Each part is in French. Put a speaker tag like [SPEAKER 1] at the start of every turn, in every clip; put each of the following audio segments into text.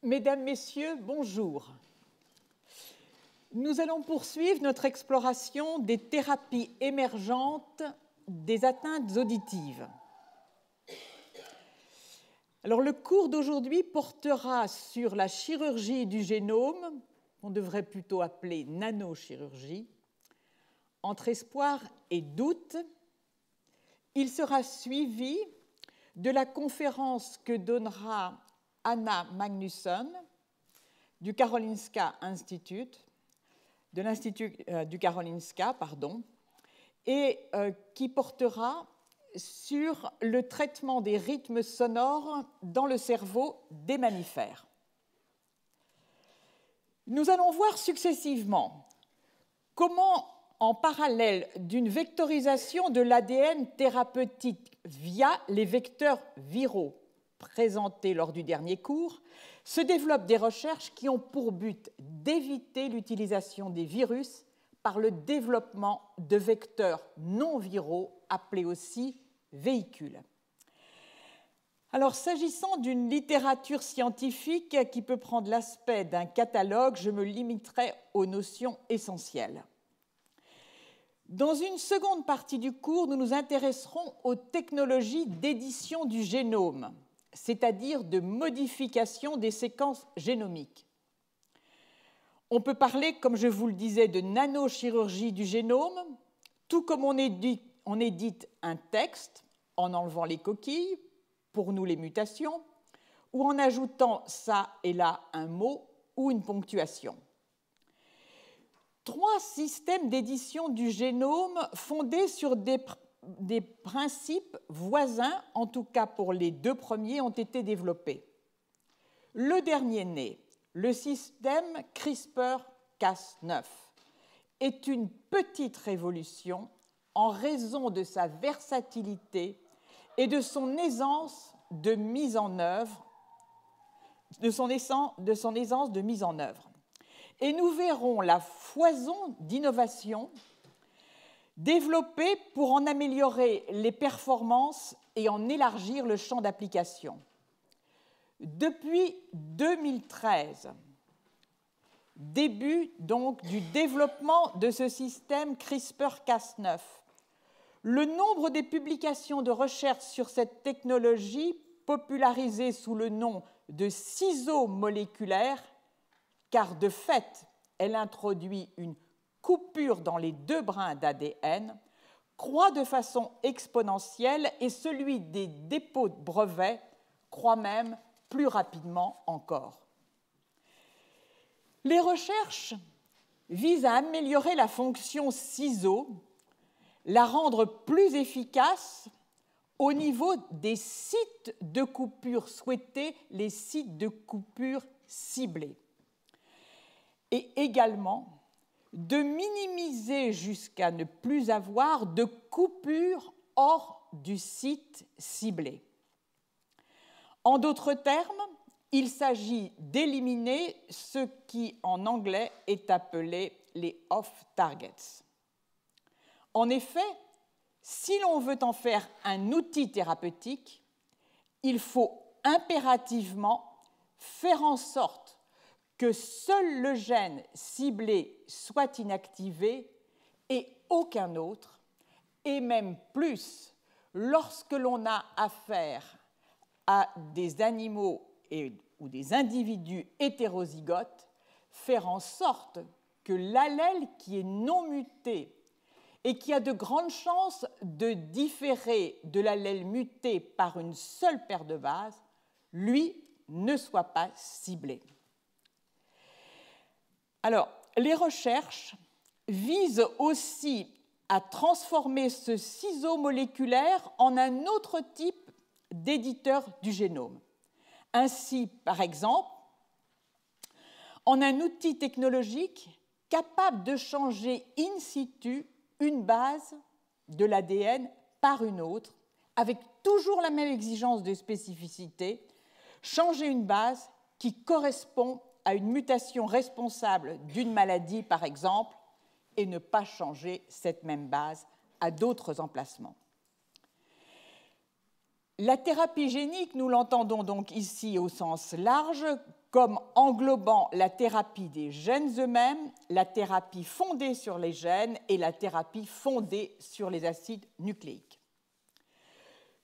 [SPEAKER 1] Mesdames, Messieurs, bonjour. Nous allons poursuivre notre exploration des thérapies émergentes des atteintes auditives. Alors, le cours d'aujourd'hui portera sur la chirurgie du génome, qu'on devrait plutôt appeler nanochirurgie. Entre espoir et doute, il sera suivi de la conférence que donnera Anna Magnusson du Karolinska Institute, de l'Institut du Karolinska, et qui portera sur le traitement des rythmes sonores dans le cerveau des mammifères. Nous allons voir successivement comment, en parallèle d'une vectorisation de l'ADN thérapeutique via les vecteurs viraux présentés lors du dernier cours, se développent des recherches qui ont pour but d'éviter l'utilisation des virus par le développement de vecteurs non viraux, appelés aussi véhicules. Alors, s'agissant d'une littérature scientifique qui peut prendre l'aspect d'un catalogue, je me limiterai aux notions essentielles. Dans une seconde partie du cours, nous nous intéresserons aux technologies d'édition du génome, c'est-à-dire de modification des séquences génomiques. On peut parler, comme je vous le disais, de nanochirurgie du génome, tout comme on édite un texte en enlevant les coquilles, pour nous les mutations, ou en ajoutant ça et là un mot ou une ponctuation. 3 systèmes d'édition du génome fondés sur des principes voisins, en tout cas pour les 2 premiers, ont été développés. Le dernier né, le système CRISPR-Cas9, est une petite révolution en raison de sa versatilité et de son aisance de mise en œuvre, Et nous verrons la foison d'innovations développées pour en améliorer les performances et en élargir le champ d'application. Depuis 2013, début donc du développement de ce système CRISPR-Cas9, le nombre des publications de recherche sur cette technologie, popularisée sous le nom de ciseaux moléculaires, car de fait, elle introduit une coupure dans les 2 brins d'ADN, croît de façon exponentielle et celui des dépôts de brevets croît même plus rapidement encore. Les recherches visent à améliorer la fonction ciseau, la rendre plus efficace au niveau des sites de coupure souhaités, les sites de coupure ciblés, et également de minimiser jusqu'à ne plus avoir de coupure hors du site ciblé. En d'autres termes, il s'agit d'éliminer ce qui en anglais est appelé les off-targets. En effet, si l'on veut en faire un outil thérapeutique, il faut impérativement faire en sorte que seul le gène ciblé soit inactivé et aucun autre, et même plus lorsque l'on a affaire à des animaux ou des individus hétérozygotes, faire en sorte que l'allèle qui est non muté et qui a de grandes chances de différer de l'allèle muté par une seule paire de bases, lui, ne soit pas ciblé. Alors, les recherches visent aussi à transformer ce ciseau moléculaire en un autre type d'éditeur du génome. Ainsi, par exemple, en un outil technologique capable de changer in situ une base de l'ADN par une autre, avec toujours la même exigence de spécificité, changer une base qui correspond à une mutation responsable d'une maladie, par exemple, et ne pas changer cette même base à d'autres emplacements. La thérapie génique, nous l'entendons donc ici au sens large, comme englobant la thérapie des gènes eux-mêmes, la thérapie fondée sur les gènes et la thérapie fondée sur les acides nucléiques.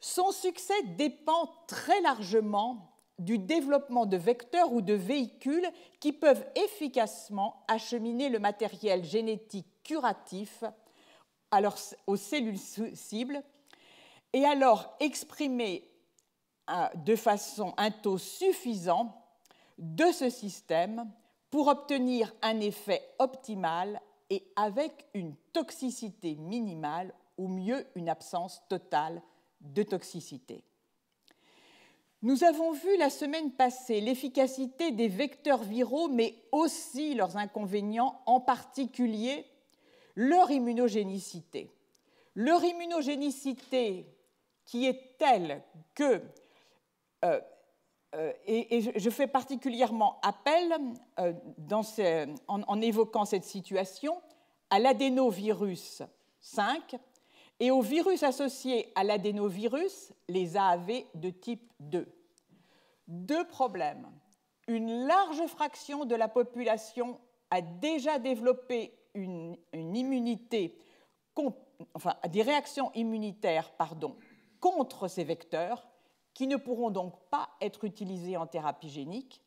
[SPEAKER 1] Son succès dépend très largement du développement de vecteurs ou de véhicules qui peuvent efficacement acheminer le matériel génétique curatif aux cellules cibles et alors exprimer de façon un taux suffisant de ce système pour obtenir un effet optimal et avec une toxicité minimale ou mieux une absence totale de toxicité. Nous avons vu la semaine passée l'efficacité des vecteurs viraux, mais aussi leurs inconvénients, en particulier leur immunogénicité. Leur immunogénicité qui est telle que, et je fais particulièrement appel en évoquant cette situation à l'adénovirus 5 et aux virus associés à l'adénovirus, les AAV de type 2. Deux problèmes. Une large fraction de la population a déjà développé une immunité, des réactions immunitaires, contre ces vecteurs qui ne pourront donc pas être utilisés en thérapie génique.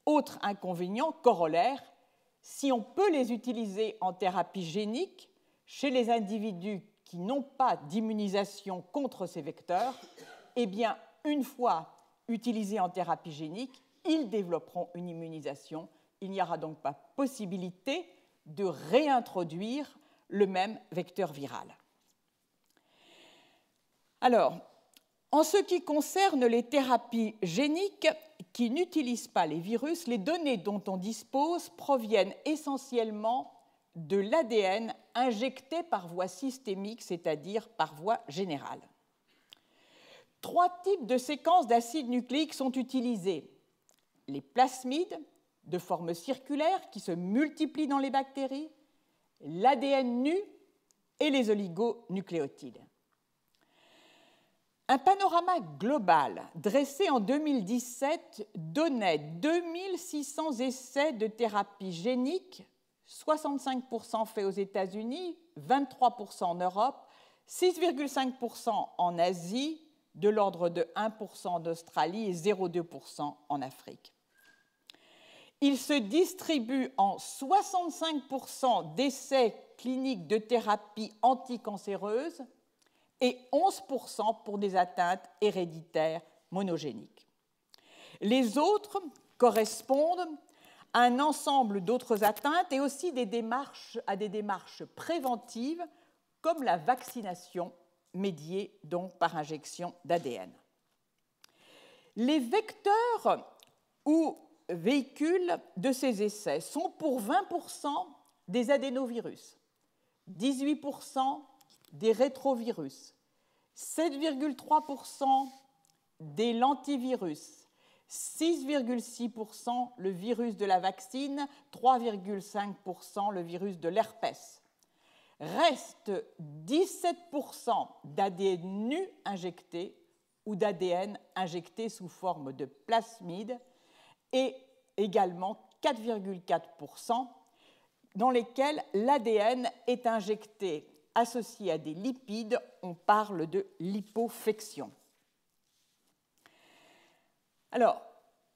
[SPEAKER 1] Autre inconvénient corollaire, si on peut les utiliser en thérapie génique chez les individus qui n'ont pas d'immunisation contre ces vecteurs, eh bien, une fois utilisés en thérapie génique, ils développeront une immunisation. Il n'y aura donc pas possibilité de réintroduire le même vecteur viral. Alors, en ce qui concerne les thérapies géniques qui n'utilisent pas les virus, les données dont on dispose proviennent essentiellement de l'ADN injecté par voie systémique, c'est-à-dire par voie générale. 3 types de séquences d'acides nucléiques sont utilisés. Les plasmides, de forme circulaire, qui se multiplient dans les bactéries, l'ADN nu et les oligonucléotides. Un panorama global dressé en 2017 donnait 2600 essais de thérapie génique, 65% faits aux États-Unis, 23% en Europe, 6,5% en Asie, de l'ordre de 1% en Australie et 0,2% en Afrique. Il se distribue en 65% d'essais cliniques de thérapie anticancéreuse et 11% pour des atteintes héréditaires monogéniques. Les autres correspondent à un ensemble d'autres atteintes et aussi à des démarches préventives comme la vaccination médiée donc par injection d'ADN. Les vecteurs ou véhicules de ces essais sont pour 20% des adénovirus, 18% des rétrovirus, 7,3% des lentivirus, 6,6% le virus de la vaccine, 3,5% le virus de l'herpès. Reste 17% d'ADN nu injecté ou d'ADN injecté sous forme de plasmide et également 4,4% dans lesquels l'ADN est injecté associé à des lipides, on parle de lipofection. Alors,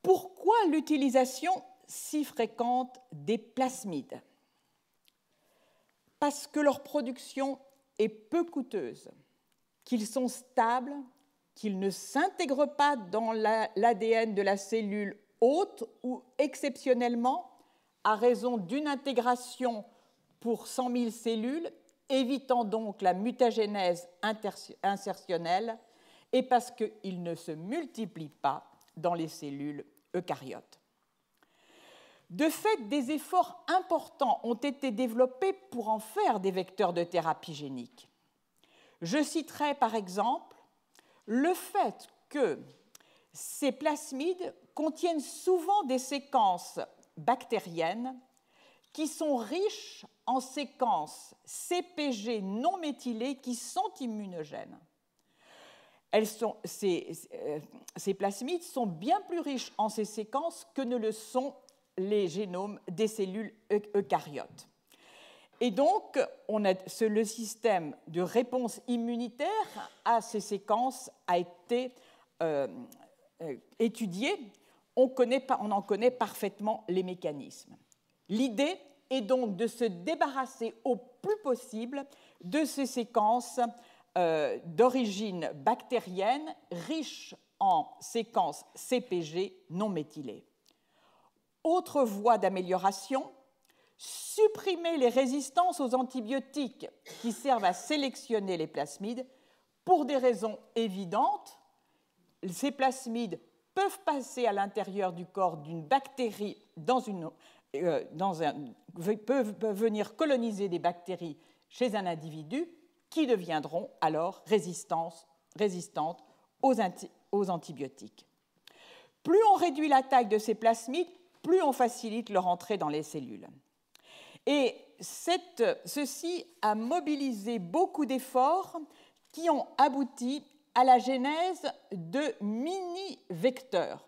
[SPEAKER 1] pourquoi l'utilisation si fréquente des plasmides? Parce que leur production est peu coûteuse, qu'ils sont stables, qu'ils ne s'intègrent pas dans l'ADN de la cellule hôte ou exceptionnellement, à raison d'une intégration pour 100 000 cellules, évitant donc la mutagénèse insertionnelle, et parce qu'ils ne se multiplient pas dans les cellules eucaryotes. De fait, des efforts importants ont été développés pour en faire des vecteurs de thérapie génique. Je citerai par exemple le fait que ces plasmides contiennent souvent des séquences bactériennes qui sont riches en séquences CpG non méthylées qui sont immunogènes. ces plasmides sont bien plus riches en ces séquences que ne le sont les génomes des cellules eucaryotes. Et donc, le système de réponse immunitaire à ces séquences a été étudié. On en connaît parfaitement les mécanismes. L'idée est donc de se débarrasser au plus possible de ces séquences d'origine bactérienne riches en séquences CPG non méthylées. Autre voie d'amélioration, supprimer les résistances aux antibiotiques qui servent à sélectionner les plasmides pour des raisons évidentes. Ces plasmides peuvent passer à l'intérieur du corps d'une bactérie peuvent venir coloniser des bactéries chez un individu qui deviendront alors résistantes aux antibiotiques. Plus on réduit la taille de ces plasmides, plus on facilite leur entrée dans les cellules. Et ceci a mobilisé beaucoup d'efforts qui ont abouti à la genèse de mini-vecteurs.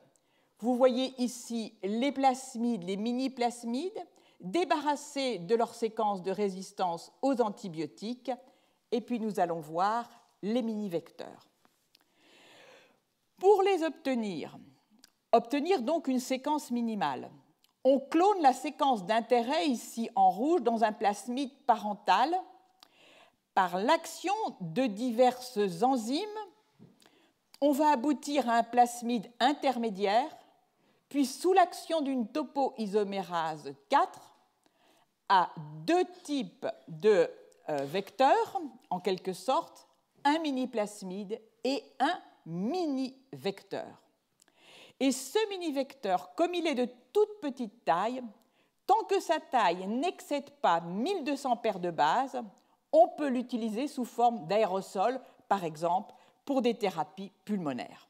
[SPEAKER 1] Vous voyez ici les plasmides, les mini-plasmides, débarrassés de leur séquence de résistance aux antibiotiques, et puis nous allons voir les mini-vecteurs. Pour les obtenir donc une séquence minimale, on clone la séquence d'intérêt, ici en rouge, dans un plasmide parental. Par l'action de diverses enzymes, on va aboutir à un plasmide intermédiaire, puis sous l'action d'une topoisomérase 4, à deux types de vecteurs, en quelque sorte, un mini-plasmide et un mini-vecteur. Et ce mini-vecteur, comme il est de toute petite taille, tant que sa taille n'excède pas 1200 paires de bases, on peut l'utiliser sous forme d'aérosol, par exemple, pour des thérapies pulmonaires.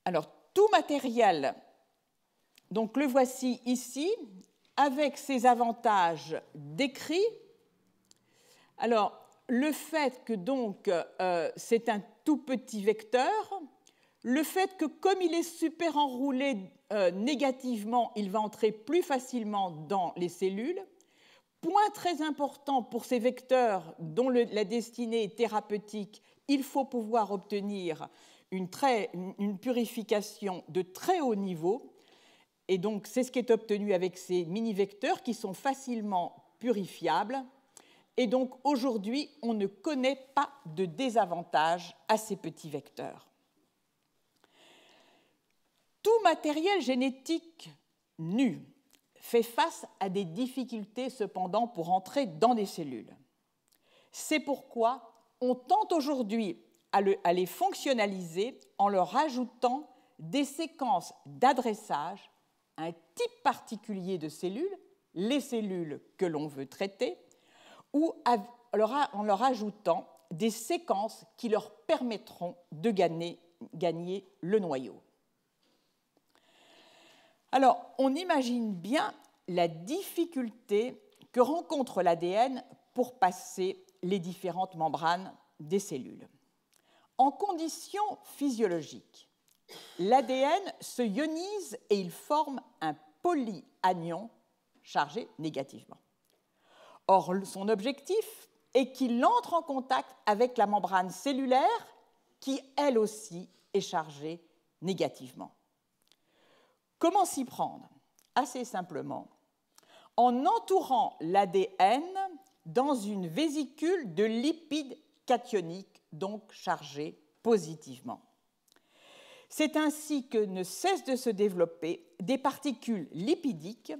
[SPEAKER 1] Alors, tout matériel, donc le voici ici, avec ses avantages décrits. Alors, le fait que donc c'est un tout petit vecteur, le fait que comme il est super enroulé négativement, il va entrer plus facilement dans les cellules. Point très important pour ces vecteurs dont la destinée est thérapeutique, il faut pouvoir obtenir une purification de très haut niveau. Et donc, c'est ce qui est obtenu avec ces mini-vecteurs qui sont facilement purifiables. Et donc, aujourd'hui, on ne connaît pas de désavantage à ces petits vecteurs. Tout matériel génétique nu fait face à des difficultés cependant pour entrer dans des cellules. C'est pourquoi on tente aujourd'hui à les fonctionnaliser en leur ajoutant des séquences d'adressage, un type particulier de cellules, les cellules que l'on veut traiter, ou en leur ajoutant des séquences qui leur permettront de gagner le noyau. Alors, on imagine bien la difficulté que rencontre l'ADN pour passer les différentes membranes des cellules. En conditions physiologiques, l'ADN se ionise et il forme un polyanion chargé négativement. Or, son objectif est qu'il entre en contact avec la membrane cellulaire qui, elle aussi, est chargée négativement. Comment s'y prendre? Assez simplement, en entourant l'ADN dans une vésicule de lipides cationiques, donc chargés positivement. C'est ainsi que ne cessent de se développer des particules lipidiques.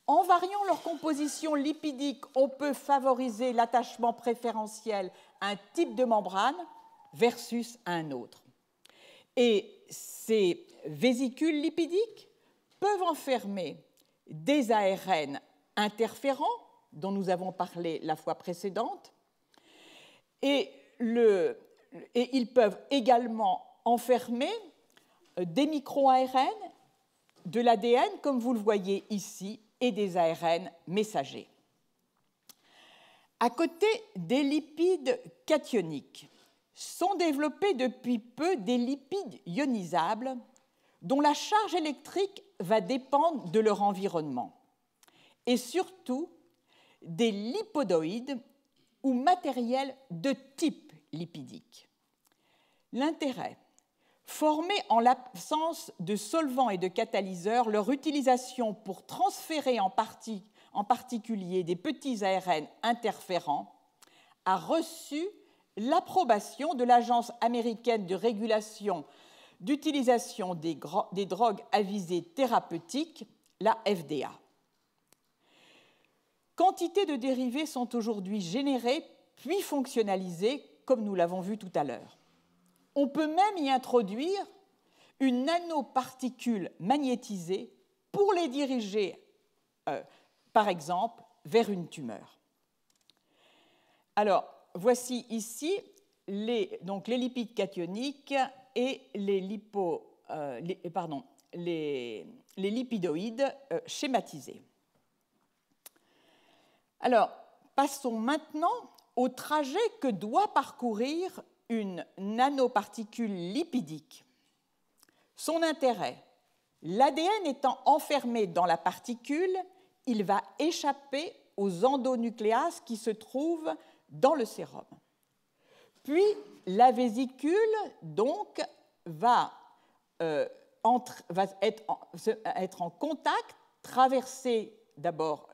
[SPEAKER 1] En variant leur composition lipidique, on peut favoriser l'attachement préférentiel à un type de membrane versus à un autre. Et ces vésicules lipidiques peuvent enfermer des ARN interférents, dont nous avons parlé la fois précédente, et ils peuvent également enfermer des micro-ARN, de l'ADN, comme vous le voyez ici, et des ARN messagers. À côté des lipides cationiques, sont développés depuis peu des lipides ionisables dont la charge électrique va dépendre de leur environnement, et surtout des lipodoïdes ou matériels de type lipidique. L'intérêt, formés en l'absence de solvants et de catalyseurs, leur utilisation pour transférer en particulier des petits ARN interférents, a reçu l'approbation de l'Agence américaine de régulation d'utilisation des drogues à visée thérapeutique, la FDA. Quantité de dérivés sont aujourd'hui générés puis fonctionnalisés, comme nous l'avons vu tout à l'heure. On peut même y introduire une nanoparticule magnétisée pour les diriger, par exemple, vers une tumeur. Alors, voici ici les lipides cationiques et les lipidoïdes schématisés. Alors, passons maintenant au trajet que doit parcourir une nanoparticule lipidique. Son intérêt, l'ADN étant enfermé dans la particule, il va échapper aux endonucléases qui se trouvent dans le sérum. Puis, la vésicule, donc, va être en contact, traverser d'abord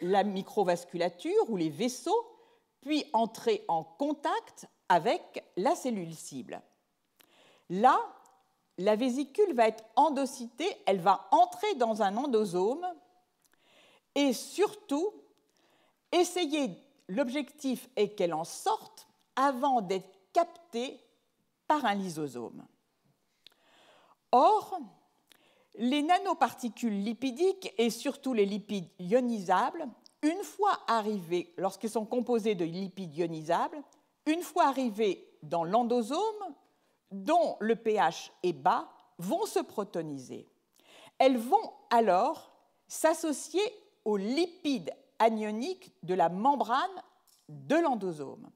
[SPEAKER 1] la microvasculature ou les vaisseaux, puis entrer en contact avec la cellule cible. Là, la vésicule va être endocytée, elle va entrer dans un endosome et surtout, l'objectif est qu'elle en sorte avant d'être captée par un lysosome. Or, les nanoparticules lipidiques et surtout les lipides ionisables, une fois arrivés, lorsqu'ils sont composés de lipides ionisables, une fois arrivés dans l'endosome, dont le pH est bas, vont se protoniser. Elles vont alors s'associer aux lipides anioniques de la membrane de l'endosome,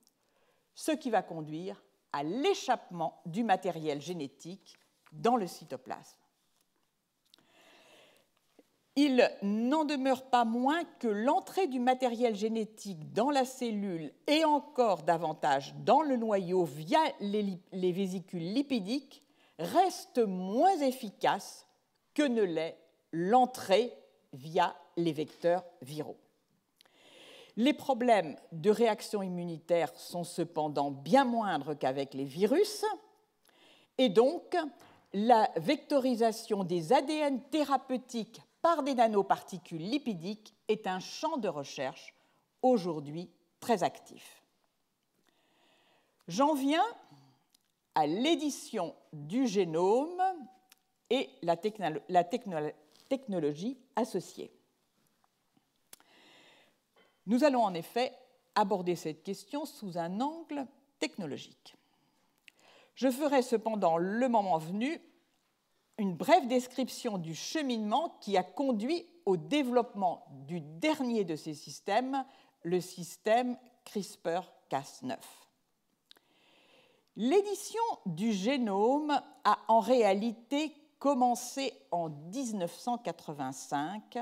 [SPEAKER 1] ce qui va conduire à l'échappement du matériel génétique dans le cytoplasme. Il n'en demeure pas moins que l'entrée du matériel génétique dans la cellule et encore davantage dans le noyau via les vésicules lipidiques reste moins efficace que ne l'est l'entrée via les vecteurs viraux. Les problèmes de réaction immunitaire sont cependant bien moindres qu'avec les virus, et donc la vectorisation des ADN thérapeutiques par des nanoparticules lipidiques est un champ de recherche aujourd'hui très actif. J'en viens à l'édition du génome et la technologie associée. Nous allons en effet aborder cette question sous un angle technologique. Je ferai cependant, le moment venu, une brève description du cheminement qui a conduit au développement du dernier de ces systèmes, le système CRISPR-Cas9. L'édition du génome a en réalité commencé en 1985.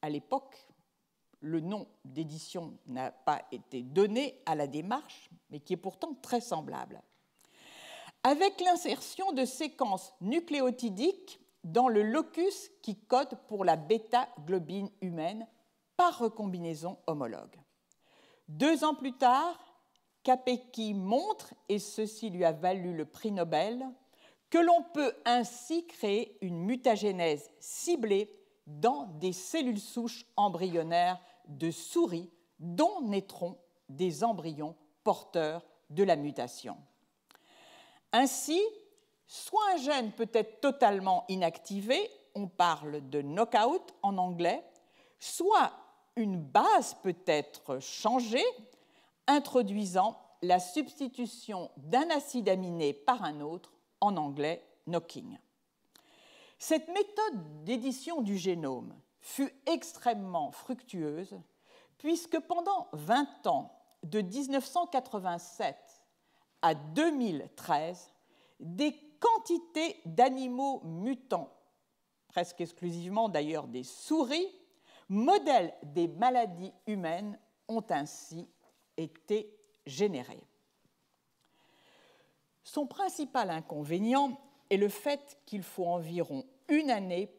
[SPEAKER 1] À l'époque, le nom d'édition n'a pas été donné à la démarche, mais qui est pourtant très semblable, avec l'insertion de séquences nucléotidiques dans le locus qui code pour la bêta-globine humaine par recombinaison homologue. 2 ans plus tard, Capecchi montre, et ceci lui a valu le prix Nobel, que l'on peut ainsi créer une mutagénèse ciblée dans des cellules souches embryonnaires de souris dont naîtront des embryons porteurs de la mutation. Ainsi, soit un gène peut être totalement inactivé, on parle de knockout en anglais, soit une base peut être changée, introduisant la substitution d'un acide aminé par un autre, en anglais knocking. Cette méthode d'édition du génome fut extrêmement fructueuse, puisque pendant 20 ans, de 1987 à 2013 des quantités d'animaux mutants, presque exclusivement d'ailleurs des souris, modèles des maladies humaines, ont ainsi été générés. Son principal inconvénient est le fait qu'il faut environ une année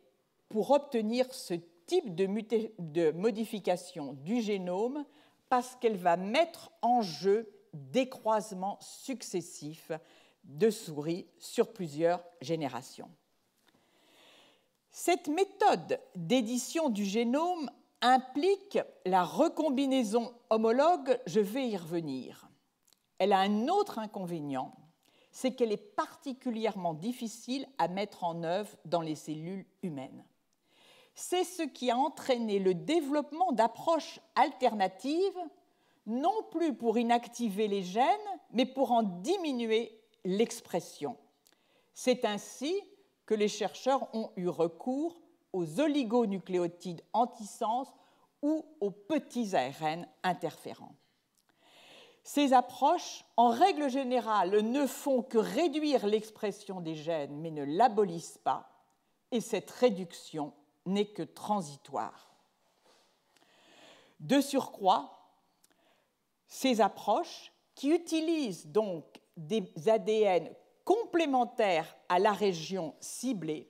[SPEAKER 1] pour obtenir ce type de modification du génome parce qu'elle va mettre en jeu des croisements successifs de souris sur plusieurs générations. Cette méthode d'édition du génome implique la recombinaison homologue, je vais y revenir. Elle a un autre inconvénient, c'est qu'elle est particulièrement difficile à mettre en œuvre dans les cellules humaines. C'est ce qui a entraîné le développement d'approches alternatives, non plus pour inactiver les gènes, mais pour en diminuer l'expression. C'est ainsi que les chercheurs ont eu recours aux oligonucléotides antisens ou aux petits ARN interférents. Ces approches, en règle générale, ne font que réduire l'expression des gènes, mais ne l'abolissent pas, et cette réduction n'est que transitoire. De surcroît, ces approches, qui utilisent donc des ADN complémentaires à la région ciblée,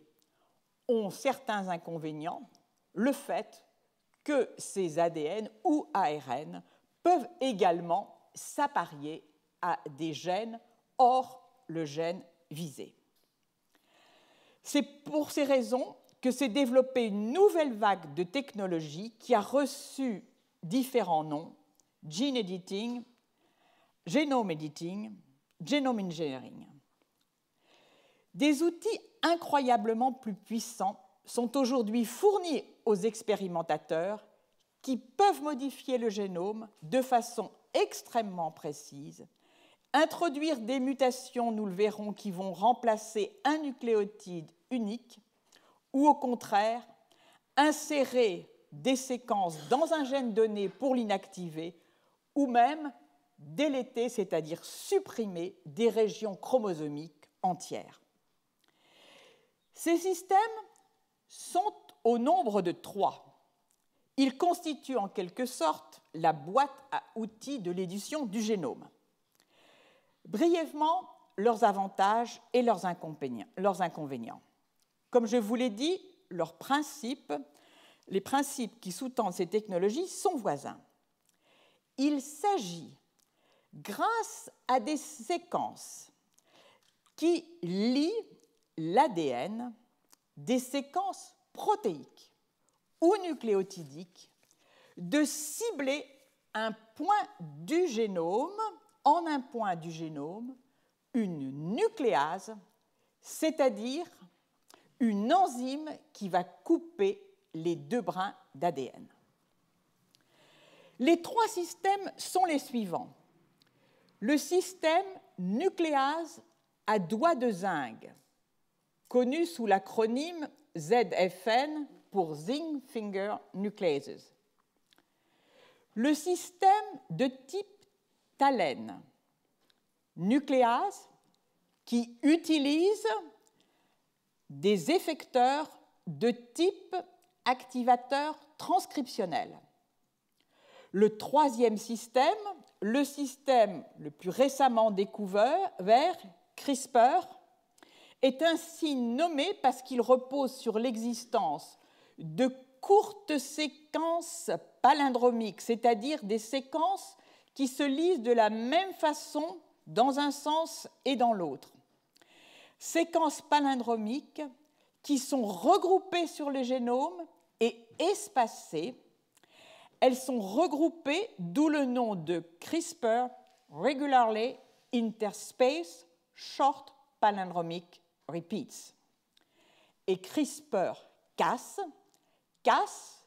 [SPEAKER 1] ont certains inconvénients, le fait que ces ADN ou ARN peuvent également s'apparier à des gènes hors le gène visé. C'est pour ces raisons que s'est développée une nouvelle vague de technologies qui a reçu différents noms: gene editing, genome editing, genome engineering. Des outils incroyablement plus puissants sont aujourd'hui fournis aux expérimentateurs qui peuvent modifier le génome de façon extrêmement précise, introduire des mutations, nous le verrons, qui vont remplacer un nucléotide unique, ou au contraire, insérer des séquences dans un gène donné pour l'inactiver, ou même déléter, c'est-à-dire supprimer des régions chromosomiques entières. Ces systèmes sont au nombre de 3. Ils constituent en quelque sorte la boîte à outils de l'édition du génome. Brièvement, leurs avantages et leurs inconvénients. Comme je vous l'ai dit, les principes qui sous-tendent ces technologies sont voisins. Il s'agit, grâce à des séquences qui lient l'ADN, des séquences protéiques ou nucléotidiques, de cibler un point du génome, en un point du génome, une nucléase, c'est-à-dire une enzyme qui va couper les 2 brins d'ADN. Les 3 systèmes sont les suivants. Le système nucléase à doigt de zinc, connu sous l'acronyme ZFN pour Zinc Finger Nucleases. Le système de type TALEN, nucléase qui utilise des effecteurs de type activateur transcriptionnel. Le 3e système, le système le plus récemment découvert, CRISPR, est ainsi nommé parce qu'il repose sur l'existence de courtes séquences palindromiques, c'est-à-dire des séquences qui se lisent de la même façon dans un sens et dans l'autre. Séquences palindromiques qui sont regroupées sur le génome et espacées. Elles sont regroupées, d'où le nom de CRISPR, Regularly Interspaced Short Palindromic Repeats. Et CRISPR-Cas, Cas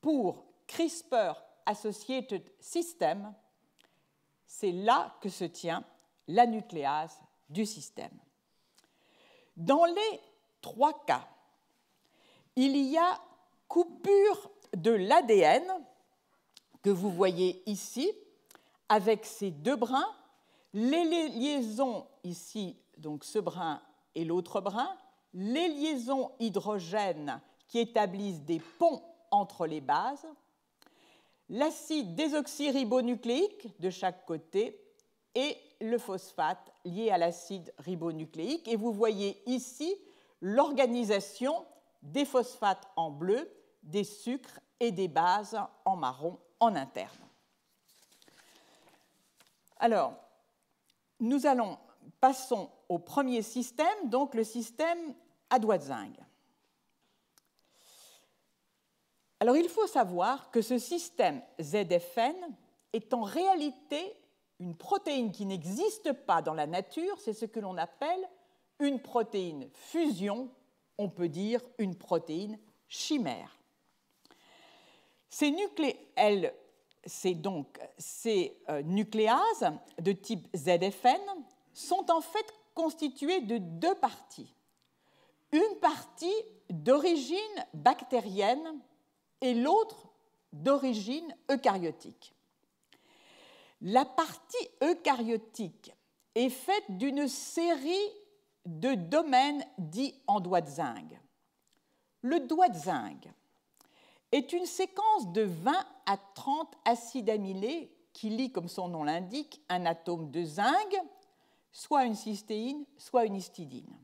[SPEAKER 1] pour CRISPR Associated System, c'est là que se tient la nucléase du système. Dans les 3 cas, il y a coupure de l'ADN que vous voyez ici, avec ces 2 brins, Les liaisons, ici, donc ce brin et l'autre brin, les liaisons hydrogènes qui établissent des ponts entre les bases, l'acide désoxyribonucléique de chaque côté et le phosphate lié à l'acide ribonucléique. Et vous voyez ici l'organisation des phosphates en bleu, des sucres et des bases en marron en interne. Alors, passons au premier système, donc le système à doigt de zinc. Alors, il faut savoir que ce système ZFN est en réalité une protéine qui n'existe pas dans la nature, c'est ce que l'on appelle une protéine fusion, on peut dire une protéine chimère. Ces nucléases de type ZFN sont en fait constituées de deux parties. Une partie d'origine bactérienne et l'autre d'origine eucaryotique. La partie eucaryotique est faite d'une série de domaines dits en doigt de zinc. Le doigt de zinc est une séquence de 20 à 30 acides amylés qui lient, comme son nom l'indique, un atome de zinc, soit une cystéine, soit une histidine.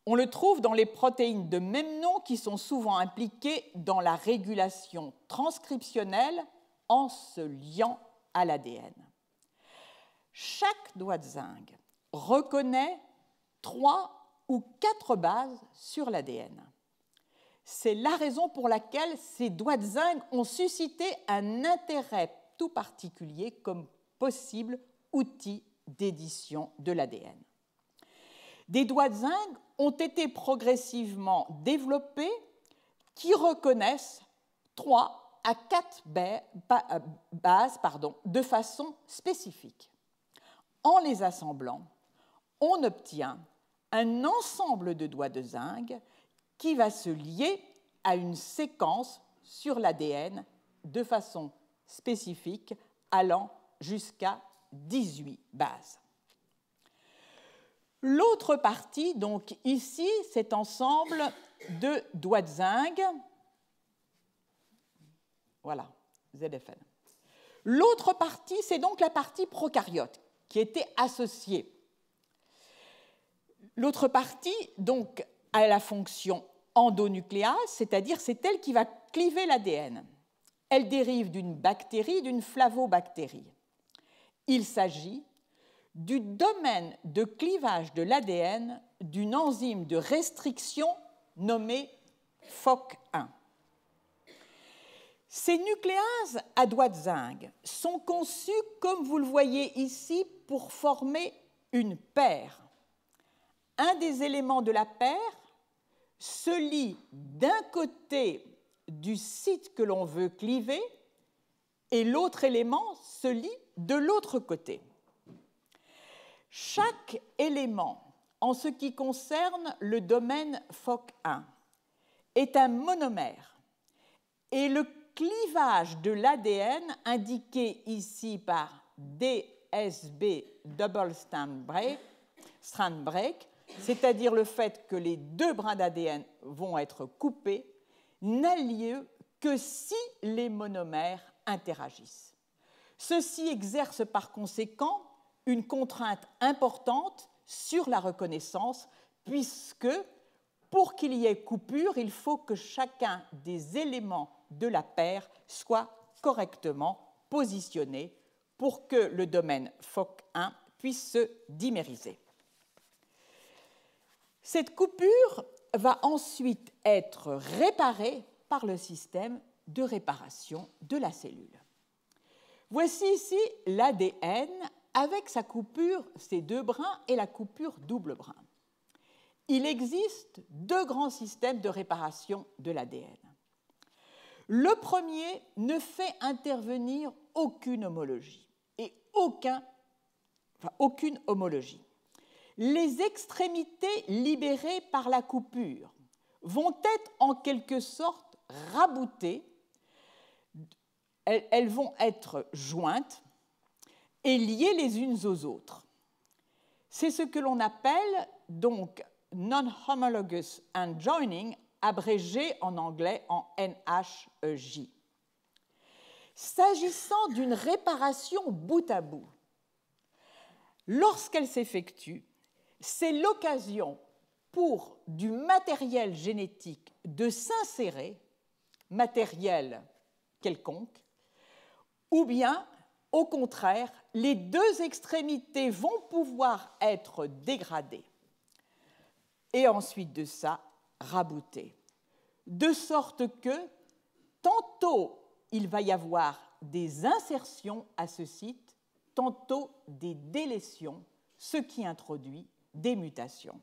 [SPEAKER 1] On le trouve dans les protéines de même nom qui sont souvent impliquées dans la régulation transcriptionnelle en se liant à l'ADN. Chaque doigt de zinc reconnaît 3 ou 4 bases sur l'ADN. C'est la raison pour laquelle ces doigts de zinc ont suscité un intérêt tout particulier comme possible outil d'édition de l'ADN. Des doigts de zinc ont été progressivement développés qui reconnaissent 3 à 4 bases de façon spécifique. En les assemblant, on obtient un ensemble de doigts de zinc qui va se lier à une séquence sur l'ADN de façon spécifique allant jusqu'à 18 bases. L'autre partie, donc ici, cet ensemble de doigts de zinc, voilà, ZFN. L'autre partie, c'est donc la partie prokaryote qui était associée. L'autre partie, donc, a la fonction endonucléase, c'est-à-dire c'est elle qui va cliver l'ADN. Elle dérive d'une bactérie, d'une flavobactérie. Il s'agit du domaine de clivage de l'ADN d'une enzyme de restriction nommée FOC1. Ces nucléases à doigts de zinc sont conçues, comme vous le voyez ici, pour former une paire. Un des éléments de la paire se lie d'un côté du site que l'on veut cliver et l'autre élément se lie de l'autre côté. Chaque élément, en ce qui concerne le domaine FOC1, est un monomère et le clivage de l'ADN, indiqué ici par DSB double strand break, c'est-à-dire le fait que les deux brins d'ADN vont être coupés, n'a lieu que si les monomères interagissent. Ceci exerce par conséquent une contrainte importante sur la reconnaissance, puisque pour qu'il y ait coupure, il faut que chacun des éléments de la paire soit correctement positionné pour que le domaine FOC1 puisse se dimériser. Cette coupure va ensuite être réparée par le système de réparation de la cellule. Voici ici l'ADN avec sa coupure, ses deux brins et la coupure double brin. Il existe deux grands systèmes de réparation de l'ADN. Le premier ne fait intervenir aucune homologie et aucune homologie. Les extrémités libérées par la coupure vont être en quelque sorte raboutées, elles vont être jointes et liées les unes aux autres. C'est ce que l'on appelle donc non-homologous unjoining, abrégé en anglais en NHEJ. S'agissant d'une réparation bout à bout, lorsqu'elle s'effectue, c'est l'occasion pour du matériel génétique de s'insérer, matériel quelconque, ou bien, au contraire, les deux extrémités vont pouvoir être dégradées et ensuite de ça, raboutées. De sorte que, tantôt, il va y avoir des insertions à ce site, tantôt des délétions, ce qui introduit des mutations.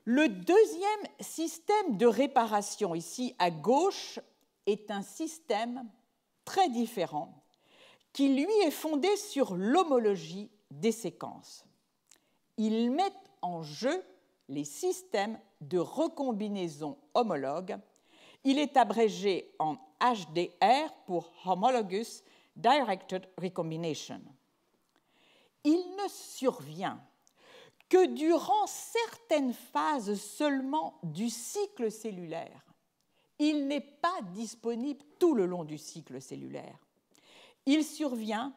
[SPEAKER 1] Le deuxième système de réparation, ici à gauche, est un système très différent qui, lui, est fondé sur l'homologie des séquences. Il met en jeu les systèmes de recombinaison homologue. Il est abrégé en HDR pour Homologous Directed Recombination. Il ne survient que durant certaines phases seulement du cycle cellulaire. Il n'est pas disponible tout le long du cycle cellulaire. Il survient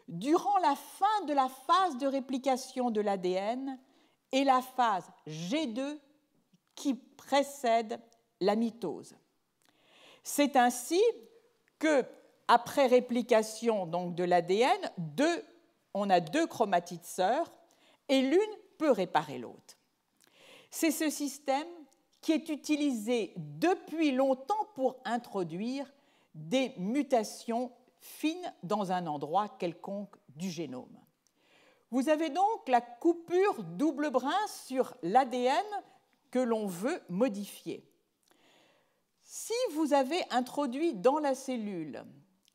[SPEAKER 1] durant la fin de la phase de réplication de l'ADN et la phase G2 qui précède la mitose. C'est ainsi que, après réplication donc, de l'ADN, on a deux chromatides sœurs et l'une peut réparer l'autre. C'est ce système qui est utilisé depuis longtemps pour introduire des mutations fines dans un endroit quelconque du génome. Vous avez donc la coupure double brin sur l'ADN que l'on veut modifier. Si vous avez introduit dans la cellule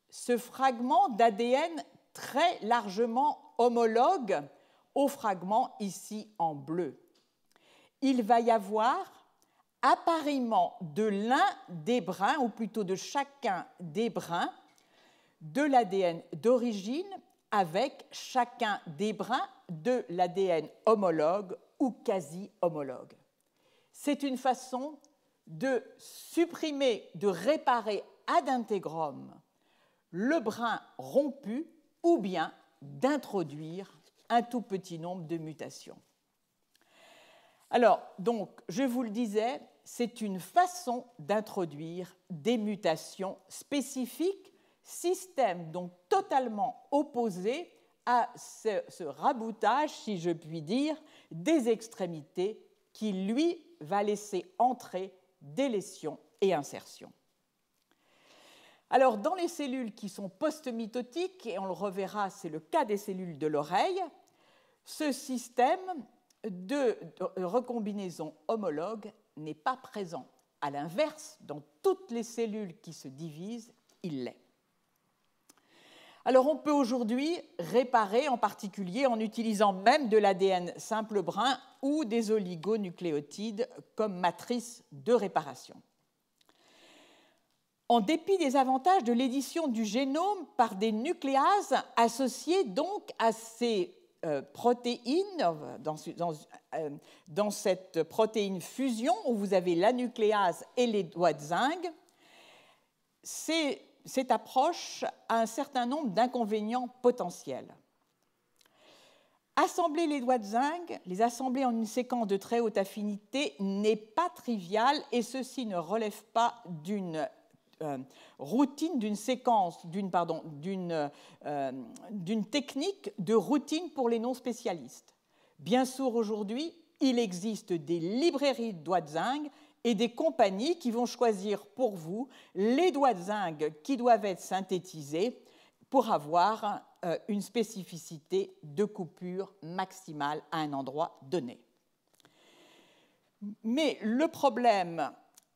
[SPEAKER 1] ce fragment d'ADN très largement homologue au fragment ici en bleu, il va y avoir appariement de l'un des brins, ou plutôt de chacun des brins, de l'ADN d'origine avec chacun des brins de l'ADN homologue ou quasi-homologue. C'est une façon de supprimer, de réparer ad intégrum le brin rompu ou bien d'introduire un tout petit nombre de mutations. Alors, donc, je vous le disais, c'est une façon d'introduire des mutations spécifiques, système donc totalement opposé à ce raboutage, si je puis dire, des extrémités qui, lui, va laisser entrer délétion et insertion. Alors, dans les cellules qui sont post-mitotiques, et on le reverra, c'est le cas des cellules de l'oreille, ce système de recombinaison homologue n'est pas présent. À l'inverse, dans toutes les cellules qui se divisent, il l'est. Alors, on peut aujourd'hui réparer, en particulier en utilisant même de l'ADN simple brun ou des oligonucléotides comme matrice de réparation. En dépit des avantages de l'édition du génome par des nucléases associées donc à ces protéines, dans cette protéine fusion où vous avez la nucléase et les doigts de zinc, cette approche a un certain nombre d'inconvénients potentiels. Assembler les doigts de zinc, les assembler en une séquence de très haute affinité n'est pas trivial et ceci ne relève pas d'une routine, d'une technique de routine pour les non-spécialistes. Bien sûr, aujourd'hui, il existe des librairies de doigts de zinc et des compagnies qui vont choisir pour vous les doigts de zinc qui doivent être synthétisés pour avoir une spécificité de coupure maximale à un endroit donné. Mais le problème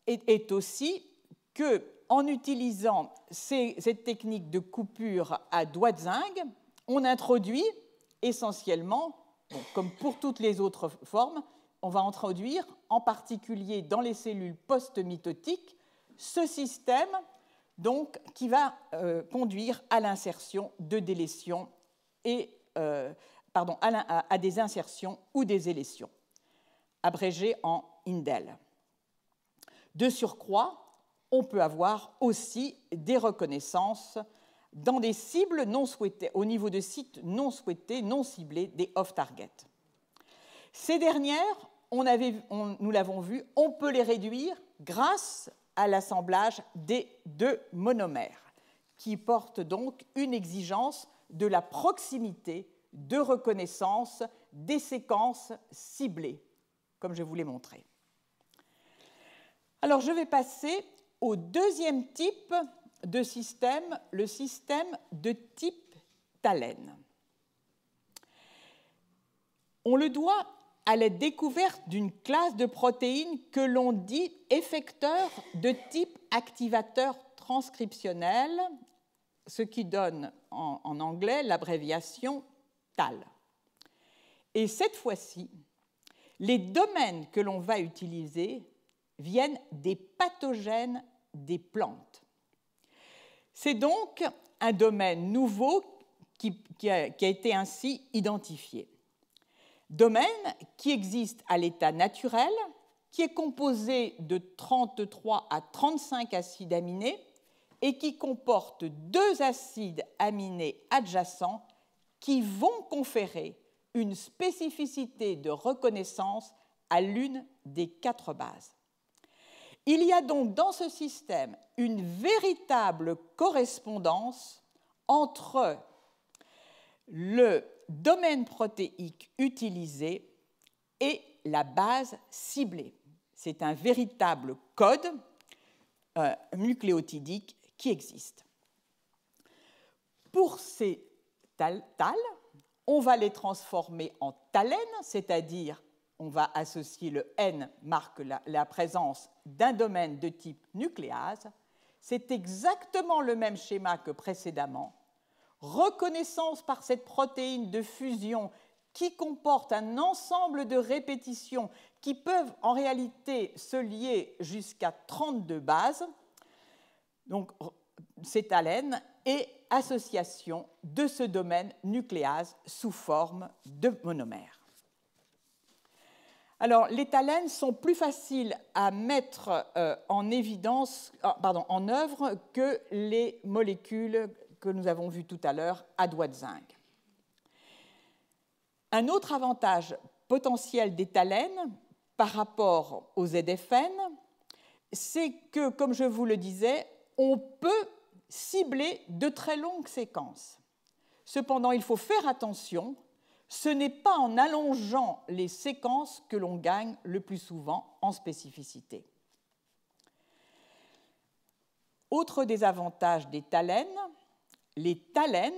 [SPEAKER 1] est aussi qu'en utilisant cette technique de coupure à doigts de zinc, on introduit essentiellement, comme pour toutes les autres formes, on va introduire, en particulier dans les cellules post-mitotiques, ce système donc qui va conduire à l'insertion de délétions à des insertions ou des élétions, abrégées en indel. De surcroît, on peut avoir aussi des reconnaissances dans des cibles non souhaitées, au niveau de sites non souhaités, non ciblés, des off-target. Ces dernières, nous l'avons vu, on peut les réduire grâce à l'assemblage des deux monomères, qui portent donc une exigence de la proximité de reconnaissance des séquences ciblées, comme je vous l'ai montré. Alors, je vais passer au deuxième type de système, le système de type Thalène. On le doit à la découverte d'une classe de protéines que l'on dit effecteurs de type activateur transcriptionnel, ce qui donne en anglais l'abréviation TAL. Et cette fois-ci, les domaines que l'on va utiliser viennent des pathogènes des plantes. C'est donc un domaine nouveau qui a été ainsi identifié. Domaine qui existe à l'état naturel, qui est composé de 33 à 35 acides aminés et qui comporte 2 acides aminés adjacents qui vont conférer une spécificité de reconnaissance à l'une des 4 bases. Il y a donc dans ce système une véritable correspondance entre le domaine protéique utilisé et la base ciblée. C'est un véritable code nucléotidique qui existe. Pour ces TAL, on va les transformer en thalène, c'est-à-dire on va associer le N, marque la présence d'un domaine de type nucléase. C'est exactement le même schéma que précédemment. Reconnaissance par cette protéine de fusion qui comporte un ensemble de répétitions qui peuvent en réalité se lier jusqu'à 32 bases. Donc, c'est thalène et association de ce domaine nucléase sous forme de monomère. Alors, les thalènes sont plus faciles à mettre en œuvre que les molécules que nous avons vues tout à l'heure à doigt de zinc. Un autre avantage potentiel des thalènes par rapport aux ZFN, c'est que, comme je vous le disais, on peut cibler de très longues séquences. Cependant, il faut faire attention, ce n'est pas en allongeant les séquences que l'on gagne le plus souvent en spécificité. Autre désavantage des thalènes, les thalènes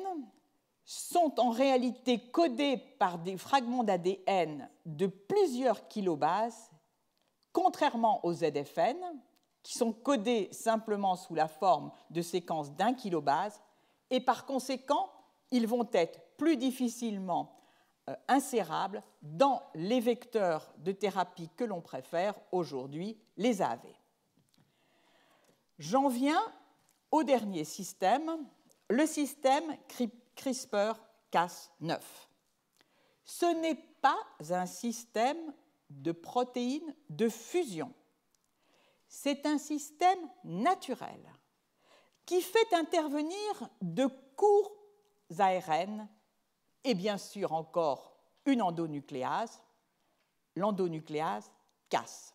[SPEAKER 1] sont en réalité codés par des fragments d'ADN de plusieurs kilobases, contrairement aux ZFN, qui sont codés simplement sous la forme de séquences d'1 kilobase, et par conséquent, ils vont être plus difficilement insérables dans les vecteurs de thérapie que l'on préfère aujourd'hui, les AAV. J'en viens au dernier système, le système CRISPR-Cas9. Ce n'est pas un système de protéines de fusion. C'est un système naturel qui fait intervenir de courts ARN et bien sûr encore une endonucléase, l'endonucléase Cas.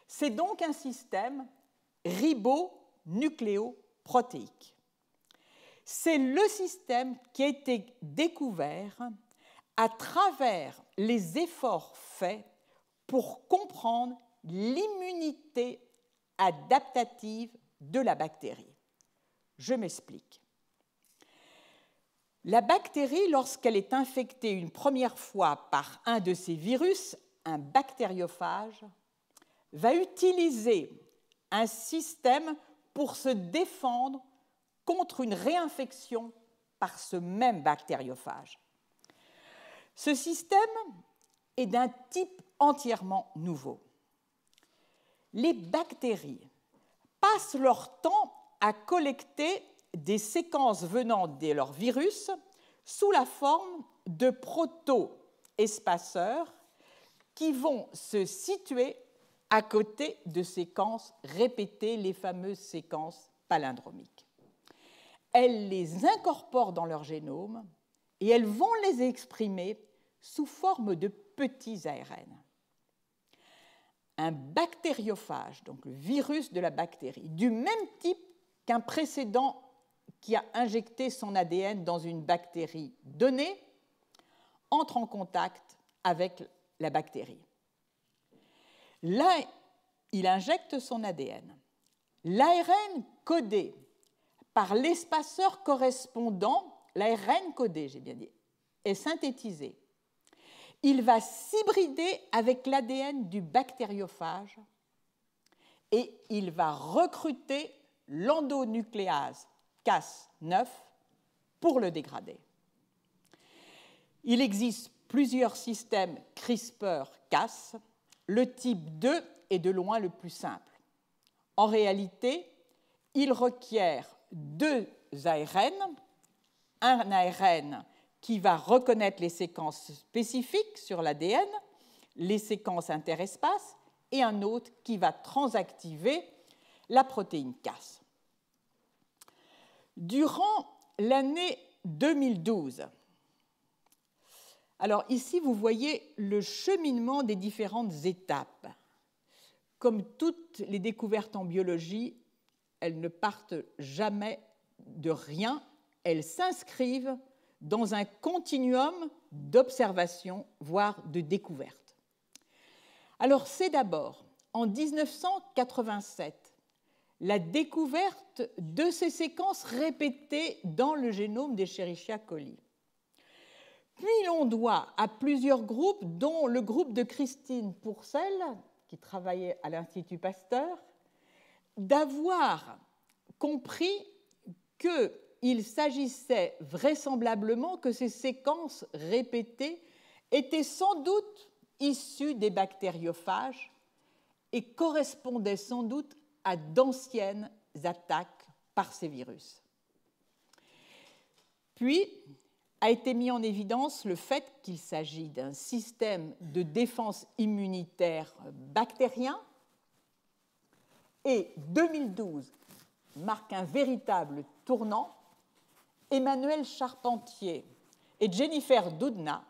[SPEAKER 1] C'est donc un système ribonucléoprotéique. C'est le système qui a été découvert à travers les efforts faits pour comprendre l'immunité adaptative de la bactérie. Je m'explique. La bactérie, lorsqu'elle est infectée une première fois par un de ces virus, un bactériophage, va utiliser un système pour se défendre contre une réinfection par ce même bactériophage. Ce système est d'un type entièrement nouveau. Les bactéries passent leur temps à collecter des séquences venant de leur virus sous la forme de proto-espaceurs qui vont se situer à côté de séquences répétées, les fameuses séquences palindromiques. Elles les incorporent dans leur génome et elles vont les exprimer sous forme de petits ARN. Un bactériophage, donc le virus de la bactérie, du même type qu'un précédent qui a injecté son ADN dans une bactérie donnée, entre en contact avec la bactérie. Là, il injecte son ADN. L'ARN codé par l'espaceur correspondant, l'ARN codé, j'ai bien dit, est synthétisé. Il va s'hybrider avec l'ADN du bactériophage et il va recruter l'endonucléase Cas9 pour le dégrader. Il existe plusieurs systèmes CRISPR-Cas. Le type 2 est de loin le plus simple. En réalité, il requiert deux ARN, un ARN qui va reconnaître les séquences spécifiques sur l'ADN, les séquences interespaces, et un autre qui va transactiver la protéine Cas. Durant l'année 2012, alors ici vous voyez le cheminement des différentes étapes. Comme toutes les découvertes en biologie, elles ne partent jamais de rien, elles s'inscrivent dans un continuum d'observation, voire de découverte. Alors c'est d'abord en 1987 la découverte de ces séquences répétées dans le génome d'Escherichia coli. Puis l'on doit à plusieurs groupes, dont le groupe de Christine Pourcel, qui travaillait à l'Institut Pasteur, d'avoir compris qu'il s'agissait vraisemblablement que ces séquences répétées étaient sans doute issues des bactériophages et correspondaient sans doute à d'anciennes attaques par ces virus. Puis a été mis en évidence le fait qu'il s'agit d'un système de défense immunitaire bactérien, et 2012 marque un véritable tournant. Emmanuel Charpentier et Jennifer Doudna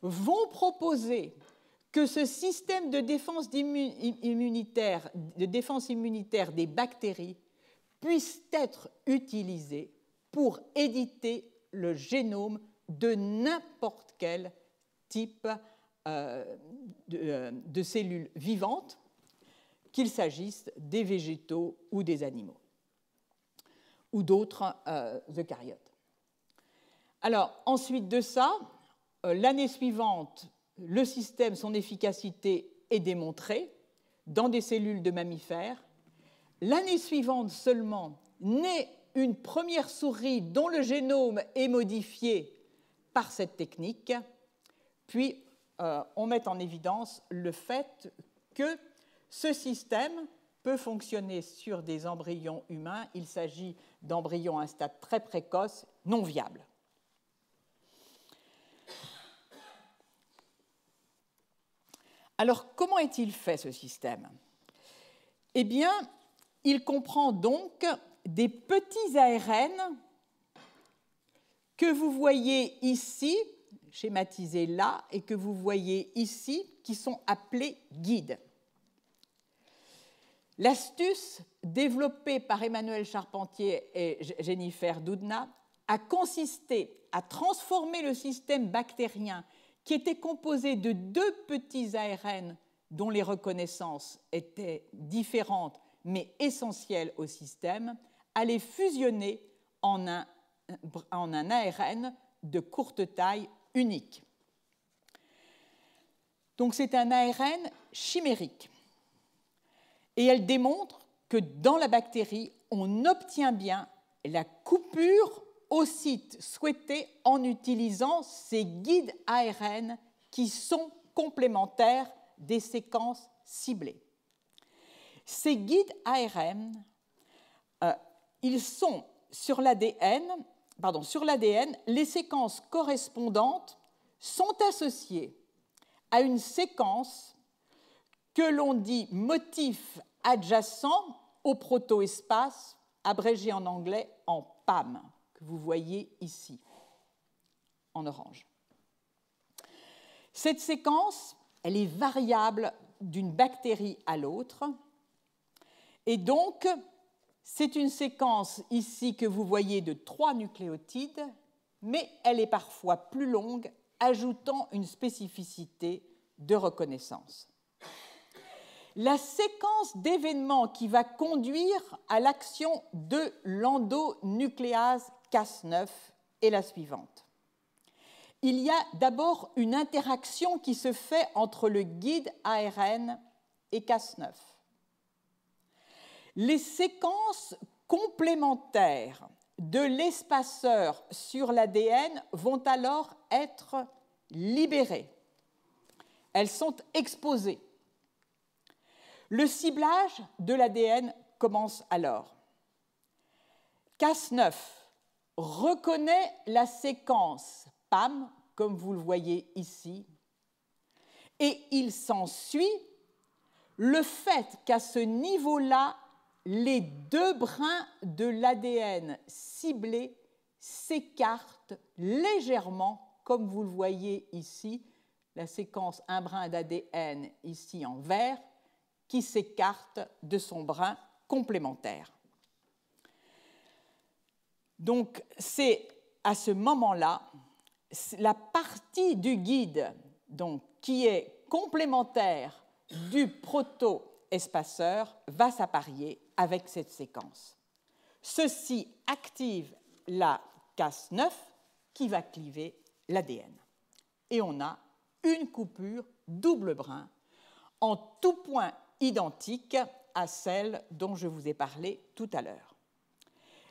[SPEAKER 1] vont proposer que ce système de défense immunitaire des bactéries puisse être utilisé pour éditer le génome de n'importe quel type de cellules vivantes, qu'il s'agisse des végétaux ou des animaux, ou d'autres eucaryotes. Alors, ensuite de ça, l'année suivante, le système, son efficacité est démontrée dans des cellules de mammifères. L'année suivante seulement, naît une première souris dont le génome est modifié par cette technique. Puis, on met en évidence le fait que ce système peut fonctionner sur des embryons humains. Il s'agit d'embryons à un stade très précoce, non viables. Alors, comment est-il fait, ce système? Eh bien, il comprend donc des petits ARN que vous voyez ici, schématisés là, et que vous voyez ici, qui sont appelés guides. L'astuce développée par Emmanuel Charpentier et Jennifer Doudna a consisté à transformer le système bactérien qui était composé de deux petits ARN dont les reconnaissances étaient différentes mais essentielles au système, à les fusionner en un ARN de courte taille unique. Donc c'est un ARN chimérique. Et elle démontre que dans la bactérie, on obtient bien la coupure au site souhaité en utilisant ces guides ARN qui sont complémentaires des séquences ciblées. Ces guides ARN, ils sont sur l'ADN, les séquences correspondantes sont associées à une séquence que l'on dit motif adjacent au protoespace, abrégé en anglais en PAM, que vous voyez ici, en orange. Cette séquence, elle est variable d'une bactérie à l'autre, et donc c'est une séquence ici que vous voyez de 3 nucléotides, mais elle est parfois plus longue, ajoutant une spécificité de reconnaissance. La séquence d'événements qui va conduire à l'action de l'endonucléase Cas9 est la suivante. Il y a d'abord une interaction qui se fait entre le guide ARN et Cas9. Les séquences complémentaires de l'espaceur sur l'ADN vont alors être libérées. Elles sont exposées. Le ciblage de l'ADN commence alors. Cas9 reconnaît la séquence PAM, comme vous le voyez ici, et il s'ensuit le fait qu'à ce niveau-là, les 2 brins de l'ADN ciblés s'écartent légèrement, comme vous le voyez ici, la séquence un brin d'ADN ici en vert, qui s'écarte de son brin complémentaire. Donc, c'est à ce moment-là, la partie du guide donc, qui est complémentaire du proto-espaceur va s'apparier avec cette séquence. Ceci active la Cas9 qui va cliver l'ADN. Et on a une coupure double brin en tout point identique à celle dont je vous ai parlé tout à l'heure.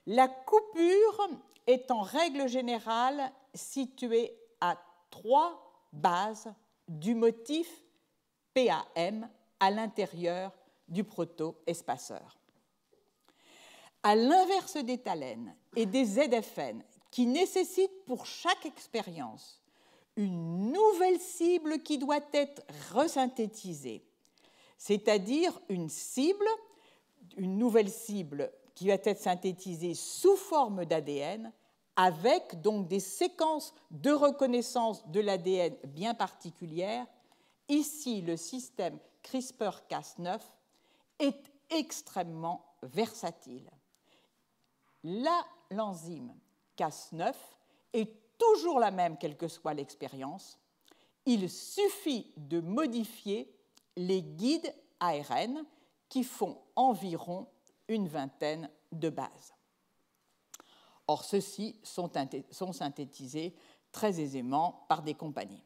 [SPEAKER 1] La coupure est en règle générale située à 3 bases du motif PAM à l'intérieur du proto-espaceur. À l'inverse des thalènes et des ZFN, qui nécessitent pour chaque expérience une nouvelle cible qui doit être resynthétisée, c'est-à-dire une nouvelle cible qui va être synthétisée sous forme d'ADN, avec donc des séquences de reconnaissance de l'ADN bien particulières. Ici, le système CRISPR-Cas9 est extrêmement versatile. L'enzyme Cas9 est toujours la même, quelle que soit l'expérience. Il suffit de modifier les guides ARN qui font environ une vingtaine de bases. Or, ceux-ci sont synthétisés très aisément par des compagnies.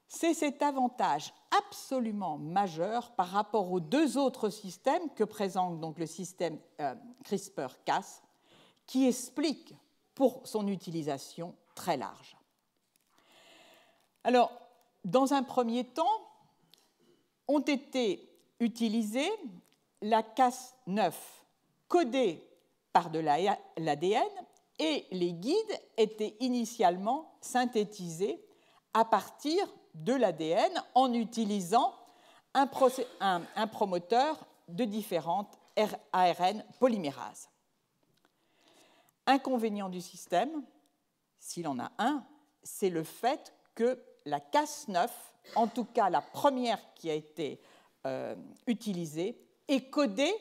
[SPEAKER 1] C'est cet avantage absolument majeur par rapport aux 2 autres systèmes que présente donc le système CRISPR-Cas qui explique pour son utilisation très large. Alors, dans un premier temps, ont été utilisées la Cas9 codée par de l'ADN et les guides étaient initialement synthétisés à partir de l'ADN en utilisant un promoteur de différentes ARN polymérases. Inconvénient du système, s'il en a un, c'est le fait que la Cas9, en tout cas la première qui a été utilisée, est codée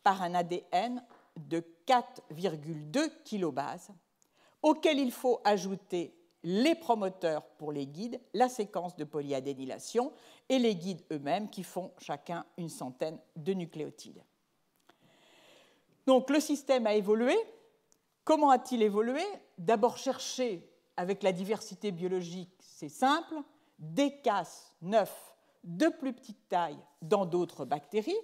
[SPEAKER 1] par un ADN de 4,2 kilobases, auquel il faut ajouter les promoteurs pour les guides, la séquence de polyadénylation et les guides eux-mêmes qui font chacun une centaine de nucléotides. Donc le système a évolué. Comment a-t-il évolué? D'abord chercher avec la diversité biologique, c'est simple, des Cas9 de plus petite taille dans d'autres bactéries,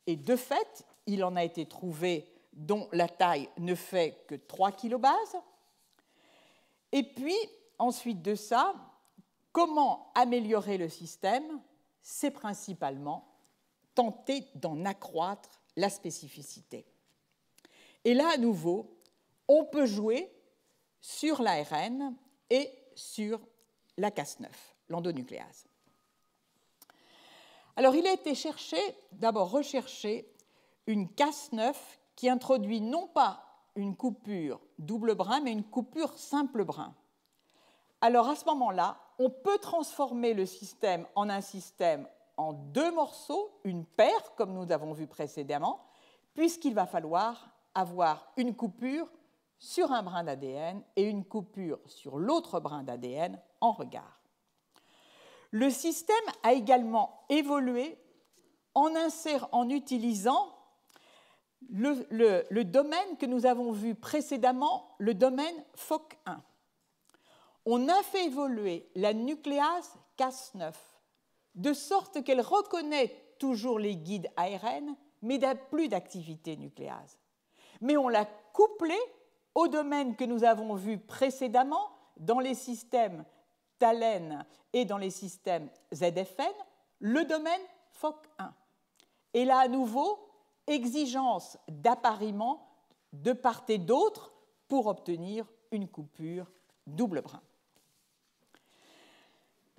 [SPEAKER 1] et de fait, il en a été trouvé dont la taille ne fait que 3 kilobases. Et puis, ensuite de ça, comment améliorer le système? C'est principalement tenter d'en accroître la spécificité. Et là, à nouveau, on peut jouer sur l'ARN et sur la Cas9, l'endonucléase. Alors, il a été d'abord recherché une Cas9 qui introduit non pas une coupure double brin, mais une coupure simple brin. Alors, à ce moment-là, on peut transformer le système en un système en deux morceaux, une paire, comme nous avons vu précédemment, puisqu'il va falloir avoir une coupure sur un brin d'ADN et une coupure sur l'autre brin d'ADN en regard. Le système a également évolué en utilisant le domaine que nous avons vu précédemment, le domaine FOC1. On a fait évoluer la nucléase Cas9 de sorte qu'elle reconnaît toujours les guides ARN, mais n'a plus d'activité nucléase. Mais on l'a couplée au domaine que nous avons vu précédemment dans les systèmes TALEN et dans les systèmes ZFN, le domaine FOC1. Et là, à nouveau, exigence d'appariement de part et d'autre pour obtenir une coupure double brin.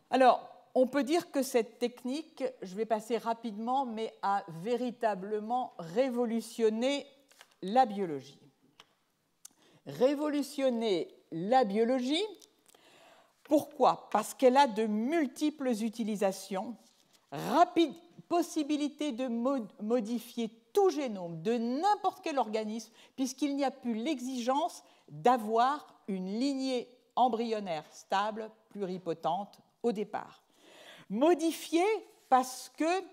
[SPEAKER 1] Alors, on peut dire que cette technique, je vais passer rapidement, mais a véritablement révolutionné la biologie. Révolutionner la biologie, pourquoi? Parce qu'elle a de multiples utilisations, rapide possibilité de modifier tout génome de n'importe quel organisme, puisqu'il n'y a plus l'exigence d'avoir une lignée embryonnaire stable, pluripotente au départ. Modifier parce que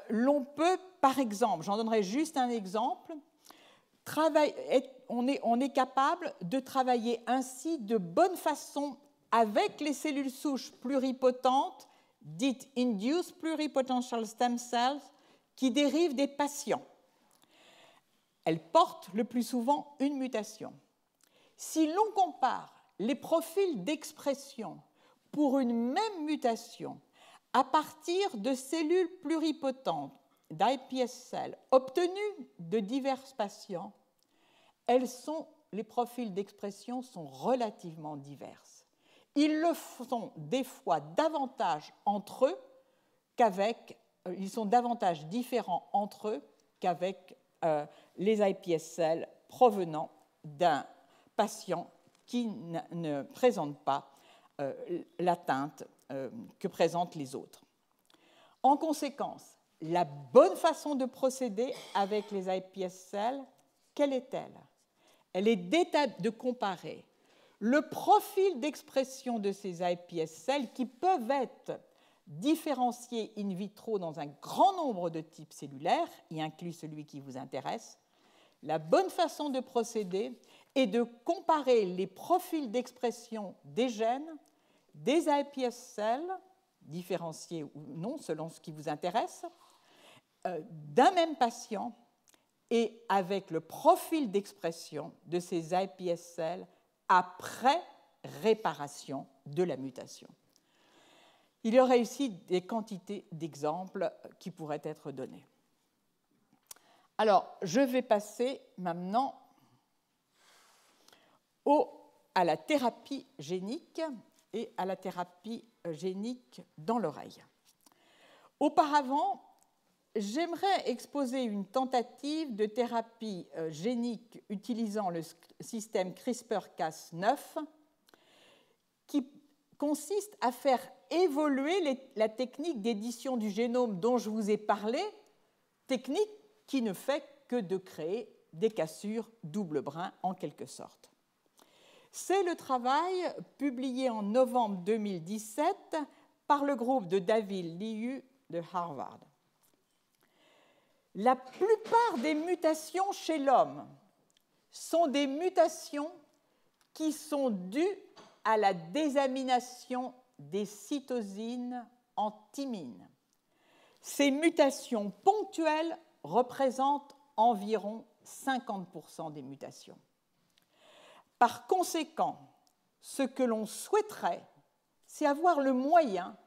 [SPEAKER 1] l'on peut, par exemple, j'en donnerai juste un exemple, on est capable de travailler ainsi de bonne façon avec les cellules souches pluripotentes, dites induced pluripotential stem cells, qui dérivent des patients. Elles portent le plus souvent une mutation. Si l'on compare les profils d'expression pour une même mutation à partir de cellules pluripotentes d'iPS cells obtenues de divers patients, les profils d'expression sont relativement divers. Ils le sont des fois davantage entre eux ils sont davantage différents entre eux qu'avec les iPS cells provenant d'un patient qui ne présente pas l'atteinte que présentent les autres. En conséquence, la bonne façon de procéder avec les iPS cells, quelle est-elle? Elle est de comparer le profil d'expression de ces iPS cells qui peuvent être différenciés in vitro dans un grand nombre de types cellulaires, y inclut celui qui vous intéresse. La bonne façon de procéder est de comparer les profils d'expression des gènes des iPS cells, différenciés ou non selon ce qui vous intéresse, d'un même patient et avec le profil d'expression de ces iPS cells après réparation de la mutation. Il y aurait ici des quantités d'exemples qui pourraient être donnés. Alors, je vais passer maintenant à la thérapie génique et à la thérapie génique dans l'oreille. Auparavant, j'aimerais exposer une tentative de thérapie génique utilisant le système CRISPR-Cas9 qui consiste à faire évoluer la technique d'édition du génome dont je vous ai parlé, technique qui ne fait que de créer des cassures double brin en quelque sorte. C'est le travail publié en novembre 2017 par le groupe de David Liu de Harvard. La plupart des mutations chez l'homme sont des mutations qui sont dues à la désamination des cytosines en thymine. Ces mutations ponctuelles représentent environ 50% des mutations. Par conséquent, ce que l'on souhaiterait, c'est avoir le moyen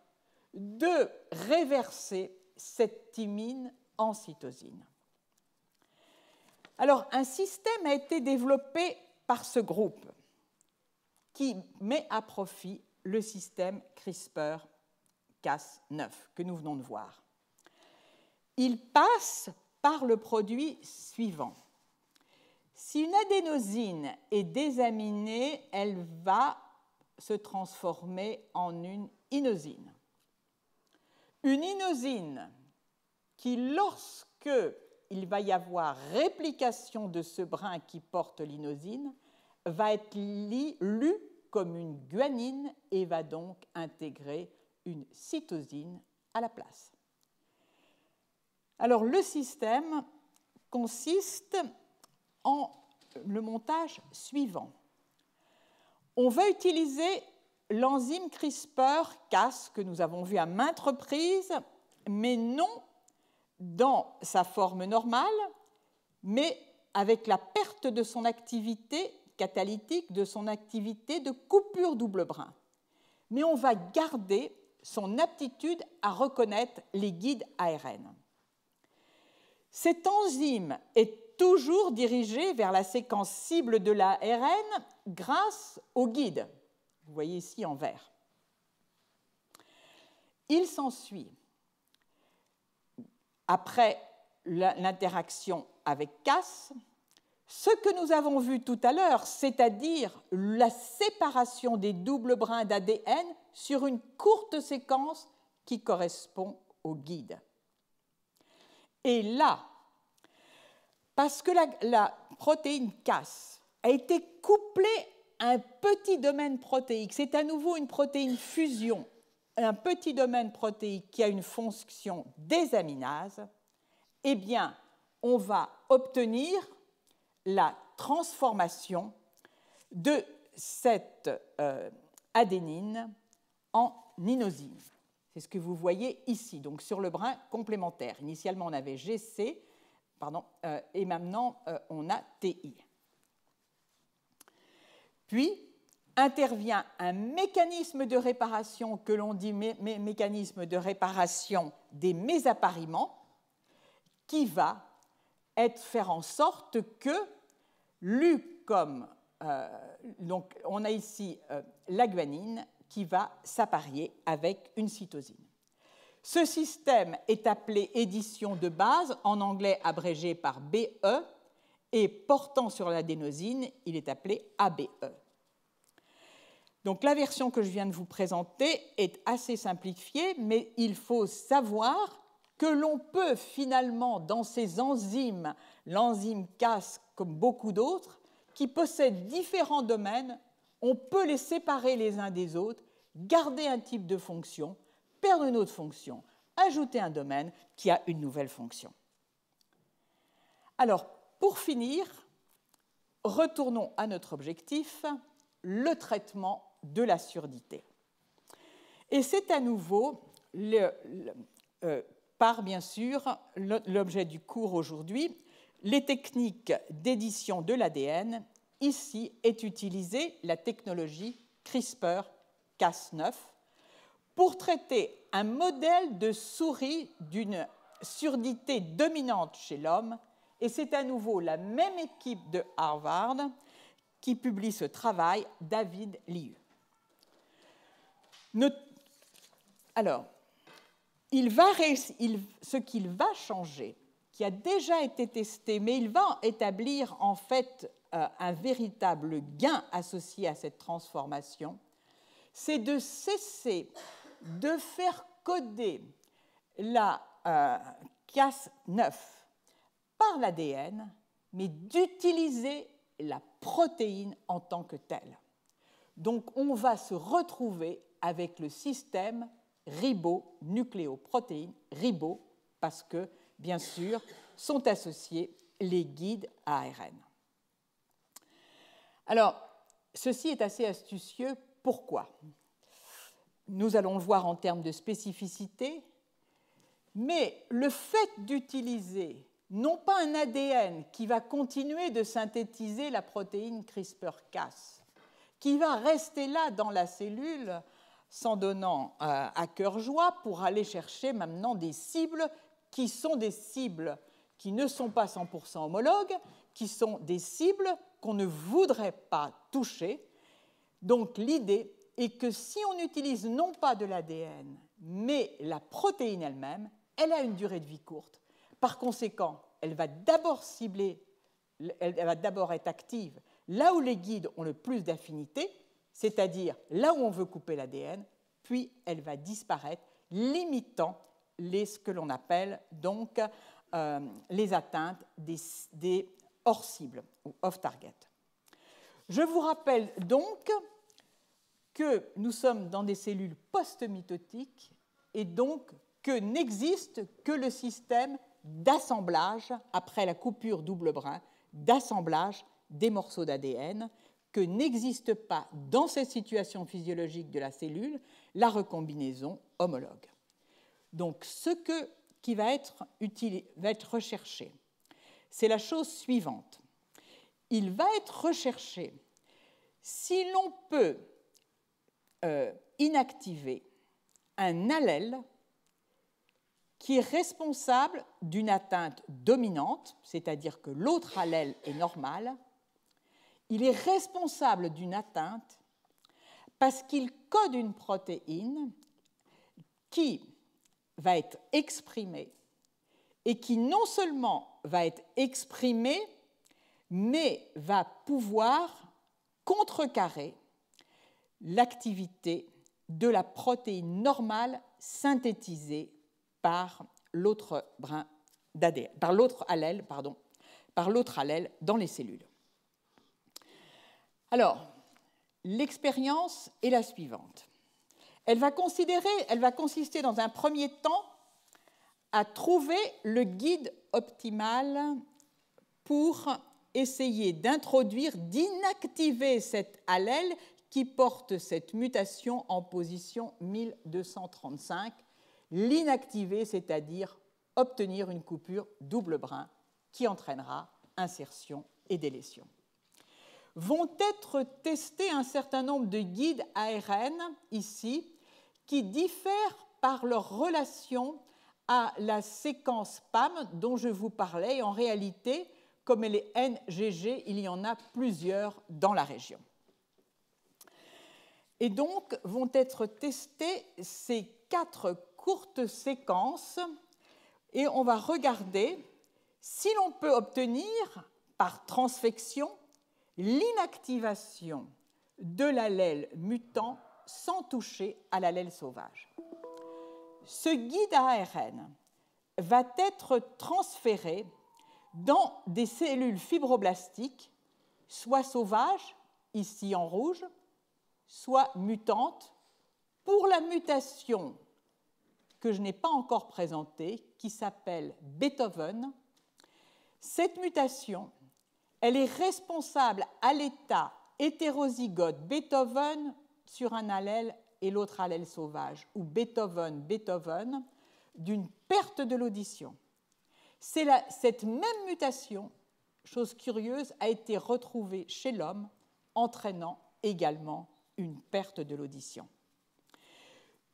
[SPEAKER 1] de réverser cette thymine en cytosine. Alors, un système a été développé par ce groupe qui met à profit le système CRISPR-Cas9 que nous venons de voir. Il passe par le produit suivant. Si une adénosine est désaminée, elle va se transformer en une inosine. Une inosine qui, lorsque il va y avoir réplication de ce brin qui porte l'inosine, va être lue comme une guanine et va donc intégrer une cytosine à la place. Alors, le système consiste en le montage suivant. On va utiliser l'enzyme CRISPR-Cas que nous avons vu à maintes reprises, mais non dans sa forme normale, mais avec la perte de son activité catalytique, de son activité de coupure double brin. Mais on va garder son aptitude à reconnaître les guides ARN. Cette enzyme est toujours dirigée vers la séquence cible de l'ARN grâce au guide. Vous voyez ici en vert. Il s'ensuit, après l'interaction avec Cas, ce que nous avons vu tout à l'heure, c'est-à-dire la séparation des doubles brins d'ADN sur une courte séquence qui correspond au guide. Et là, parce que la protéine Cas a été couplée à un petit domaine protéique, c'est à nouveau une protéine fusion, un petit domaine protéique qui a une fonction désaminase, eh bien, on va obtenir la transformation de cette adénine en inosine. C'est ce que vous voyez ici, donc sur le brin complémentaire. Initialement, on avait GC, et maintenant, on a TI. Puis, intervient un mécanisme de réparation que l'on dit mécanisme de réparation des mésapariements qui va faire en sorte que, lu comme... donc, on a ici la guanine qui va s'apparier avec une cytosine. Ce système est appelé édition de base, en anglais abrégé par BE, et portant sur l'adénosine, il est appelé ABE. Donc la version que je viens de vous présenter est assez simplifiée, mais il faut savoir que l'on peut finalement, dans ces enzymes, l'enzyme Cas comme beaucoup d'autres, qui possèdent différents domaines, on peut les séparer les uns des autres, garder un type de fonction, perdre une autre fonction, ajouter un domaine qui a une nouvelle fonction. Alors, pour finir, retournons à notre objectif, le traitement de la surdité. Et c'est à nouveau, par bien sûr, l'objet du cours aujourd'hui, les techniques d'édition de l'ADN. Ici est utilisée la technologie CRISPR-Cas9 pour traiter un modèle de souris d'une surdité dominante chez l'homme. Et c'est à nouveau la même équipe de Harvard qui publie ce travail, David Liu. Alors, ce qu'il va changer, qui a déjà été testé, mais il va établir en fait un véritable gain associé à cette transformation, c'est de cesser de faire coder la Cas9 par l'ADN, mais d'utiliser la protéine en tant que telle. Donc, on va se retrouver avec le système ribonucléoprotéine, ribo, parce que, bien sûr, sont associés les guides ARN. Alors, ceci est assez astucieux. Pourquoi ? Nous allons le voir en termes de spécificité, mais le fait d'utiliser non pas un ADN qui va continuer de synthétiser la protéine CRISPR-Cas, qui va rester là dans la cellule s'en donnant à cœur joie pour aller chercher maintenant des cibles qui sont des cibles qui ne sont pas 100% homologues, qui sont des cibles qu'on ne voudrait pas toucher. Donc l'idée est que si on utilise non pas de l'ADN, mais la protéine elle-même, elle a une durée de vie courte. Par conséquent, elle va d'abord être active là où les guides ont le plus d'affinité, c'est-à-dire là où on veut couper l'ADN, puis elle va disparaître, limitant ce que l'on appelle donc les atteintes des hors-cibles ou off-target. Je vous rappelle donc que nous sommes dans des cellules post-mitotiques et donc que n'existe que le système d'assemblage, après la coupure double brin, d'assemblage des morceaux d'ADN, que n'existe pas dans cette situation physiologique de la cellule la recombinaison homologue. Donc ce qui va être recherché, c'est la chose suivante. Il va être recherché si l'on peut inactiver un allèle qui est responsable d'une atteinte dominante, c'est-à-dire que l'autre allèle est normal. Il est responsable d'une atteinte parce qu'il code une protéine qui va être exprimée et qui non seulement va être exprimée, mais va pouvoir contrecarrer l'activité de la protéine normale synthétisée par l'autre allèle dans les cellules. Alors, l'expérience est la suivante. Elle va consister dans un premier temps à trouver le guide optimal pour essayer d'introduire, d'inactiver cet allèle qui porte cette mutation en position 1235, l'inactiver, c'est-à-dire obtenir une coupure double brin qui entraînera insertion et délétion. Vont être testés un certain nombre de guides ARN, ici, qui diffèrent par leur relation à la séquence PAM dont je vous parlais. Et en réalité, comme elle est NGG, il y en a plusieurs dans la région. Et donc, vont être testées ces 4 courtes séquences et on va regarder si l'on peut obtenir, par transfection, l'inactivation de l'allèle mutant sans toucher à l'allèle sauvage. Ce guide ARN va être transféré dans des cellules fibroblastiques, soit sauvages, ici en rouge, soit mutantes, pour la mutation que je n'ai pas encore présentée, qui s'appelle Beethoven. Cette mutation, elle est responsable à l'état hétérozygote Beethoven sur un allèle et l'autre allèle sauvage, ou Beethoven, d'une perte de l'audition. Cette même mutation, chose curieuse, a été retrouvée chez l'homme, entraînant également une perte de l'audition.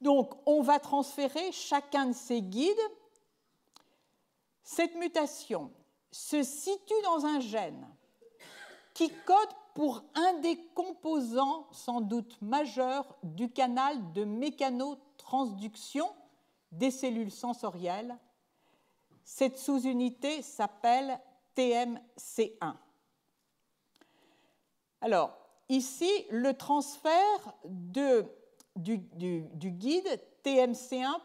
[SPEAKER 1] Donc, on va transférer chacun de ces guides. Cette mutation se situe dans un gène qui code pour un des composants sans doute majeurs du canal de mécanotransduction des cellules sensorielles. Cette sous-unité s'appelle TMC1. Alors, ici, le transfert du guide TMC1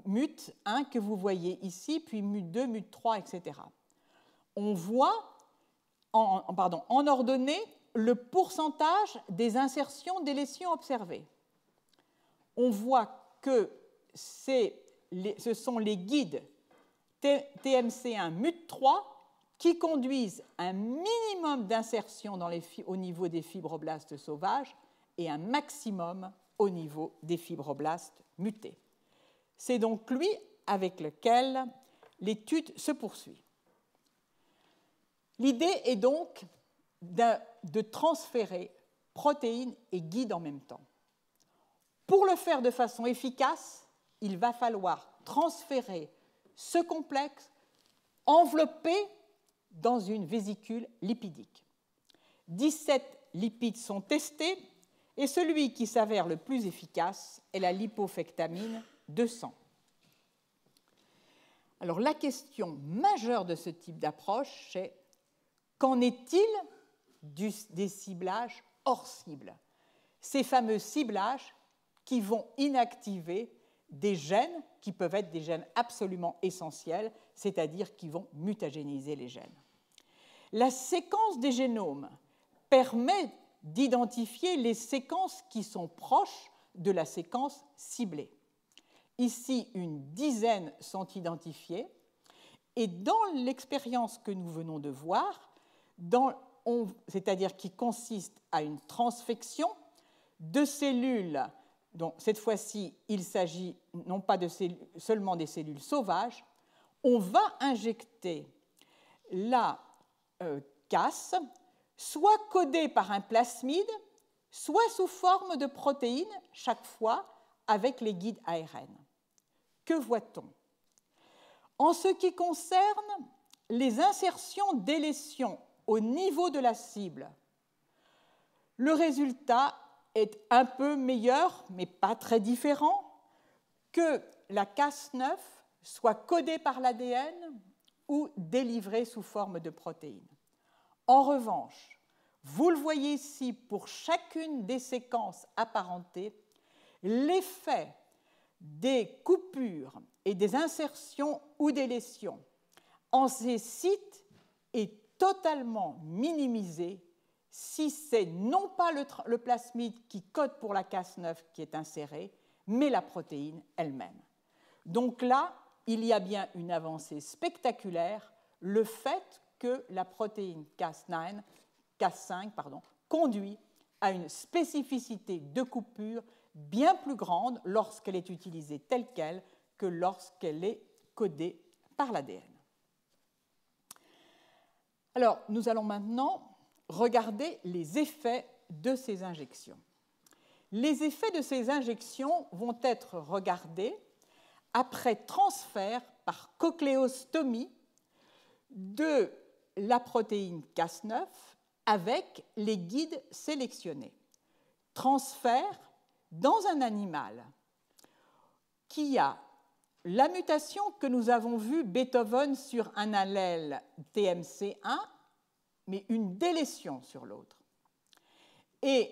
[SPEAKER 1] MUT1 que vous voyez ici, puis MUT2, MUT3, etc. On voit en ordonnée le pourcentage des insertions-délétions observées. On voit que ce sont les guides TMC1 MUT3 qui conduisent un minimum d'insertion au niveau des fibroblastes sauvages et un maximum au niveau des fibroblastes mutés. C'est donc lui avec lequel l'étude se poursuit. L'idée est donc de transférer protéines et guides en même temps. Pour le faire de façon efficace, il va falloir transférer ce complexe enveloppés dans une vésicule lipidique. 17 lipides sont testés et celui qui s'avère le plus efficace est la lipofectamine 200. Alors la question majeure de ce type d'approche, c'est qu'en est-il des ciblages hors cible? Ces fameux ciblages qui vont inactiver des gènes qui peuvent être des gènes absolument essentiels, c'est-à-dire qui vont mutagéniser les gènes. La séquence des génomes permet d'identifier les séquences qui sont proches de la séquence ciblée. Ici, une dizaine sont identifiées, et dans l'expérience que nous venons de voir, c'est-à-dire qui consiste à une transfection de cellules, dont cette fois-ci il s'agit non pas seulement des cellules sauvages, on va injecter la Cas, soit codée par un plasmide, soit sous forme de protéines, chaque fois avec les guides ARN. Que voit-on? En ce qui concerne les insertions-délétions au niveau de la cible, le résultat est un peu meilleur, mais pas très différent, que la Cas9 soit codée par l'ADN ou délivrée sous forme de protéines. En revanche, vous le voyez ici, pour chacune des séquences apparentées, l'effet des coupures et des insertions ou délétions en ces sites est totalement minimisé si c'est non pas le plasmide qui code pour la Cas9 qui est inséré, mais la protéine elle-même. Donc là, il y a bien une avancée spectaculaire, le fait que la protéine Cas5 conduit à une spécificité de coupure bien plus grande lorsqu'elle est utilisée telle qu'elle que lorsqu'elle est codée par l'ADN. Alors, nous allons maintenant regarder les effets de ces injections. Les effets de ces injections vont être regardés après transfert par cochléostomie de la protéine Cas9 avec les guides sélectionnés. Transfert dans un animal qui a la mutation que nous avons vue Beethoven sur un allèle TMC1, mais une délétion sur l'autre. Et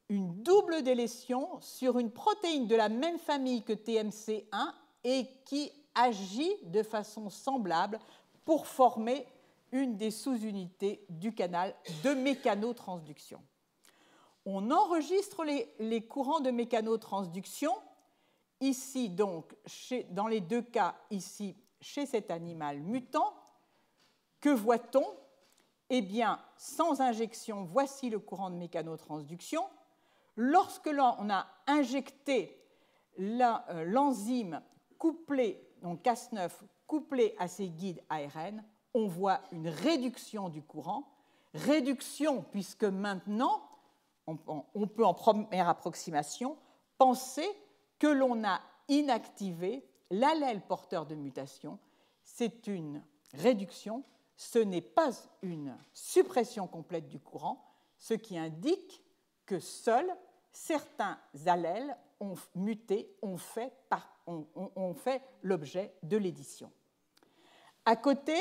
[SPEAKER 1] une double délétion sur une protéine de la même famille que TMC1 et qui agit de façon semblable pour former une des sous-unités du canal de mécanotransduction. On enregistre les courants de mécanotransduction, ici donc, dans les deux cas, ici chez cet animal mutant. Que voit-on? Eh bien, sans injection, voici le courant de mécanotransduction. Lorsque l'on a injecté l'enzyme couplée, donc Cas9, couplée à ces guides ARN, on voit une réduction du courant. Réduction puisque maintenant, on peut en première approximation penser que l'on a inactivé l'allèle porteur de mutation. C'est une réduction, ce n'est pas une suppression complète du courant, ce qui indique que seuls certains allèles ont muté, ont fait l'objet de l'édition. À côté,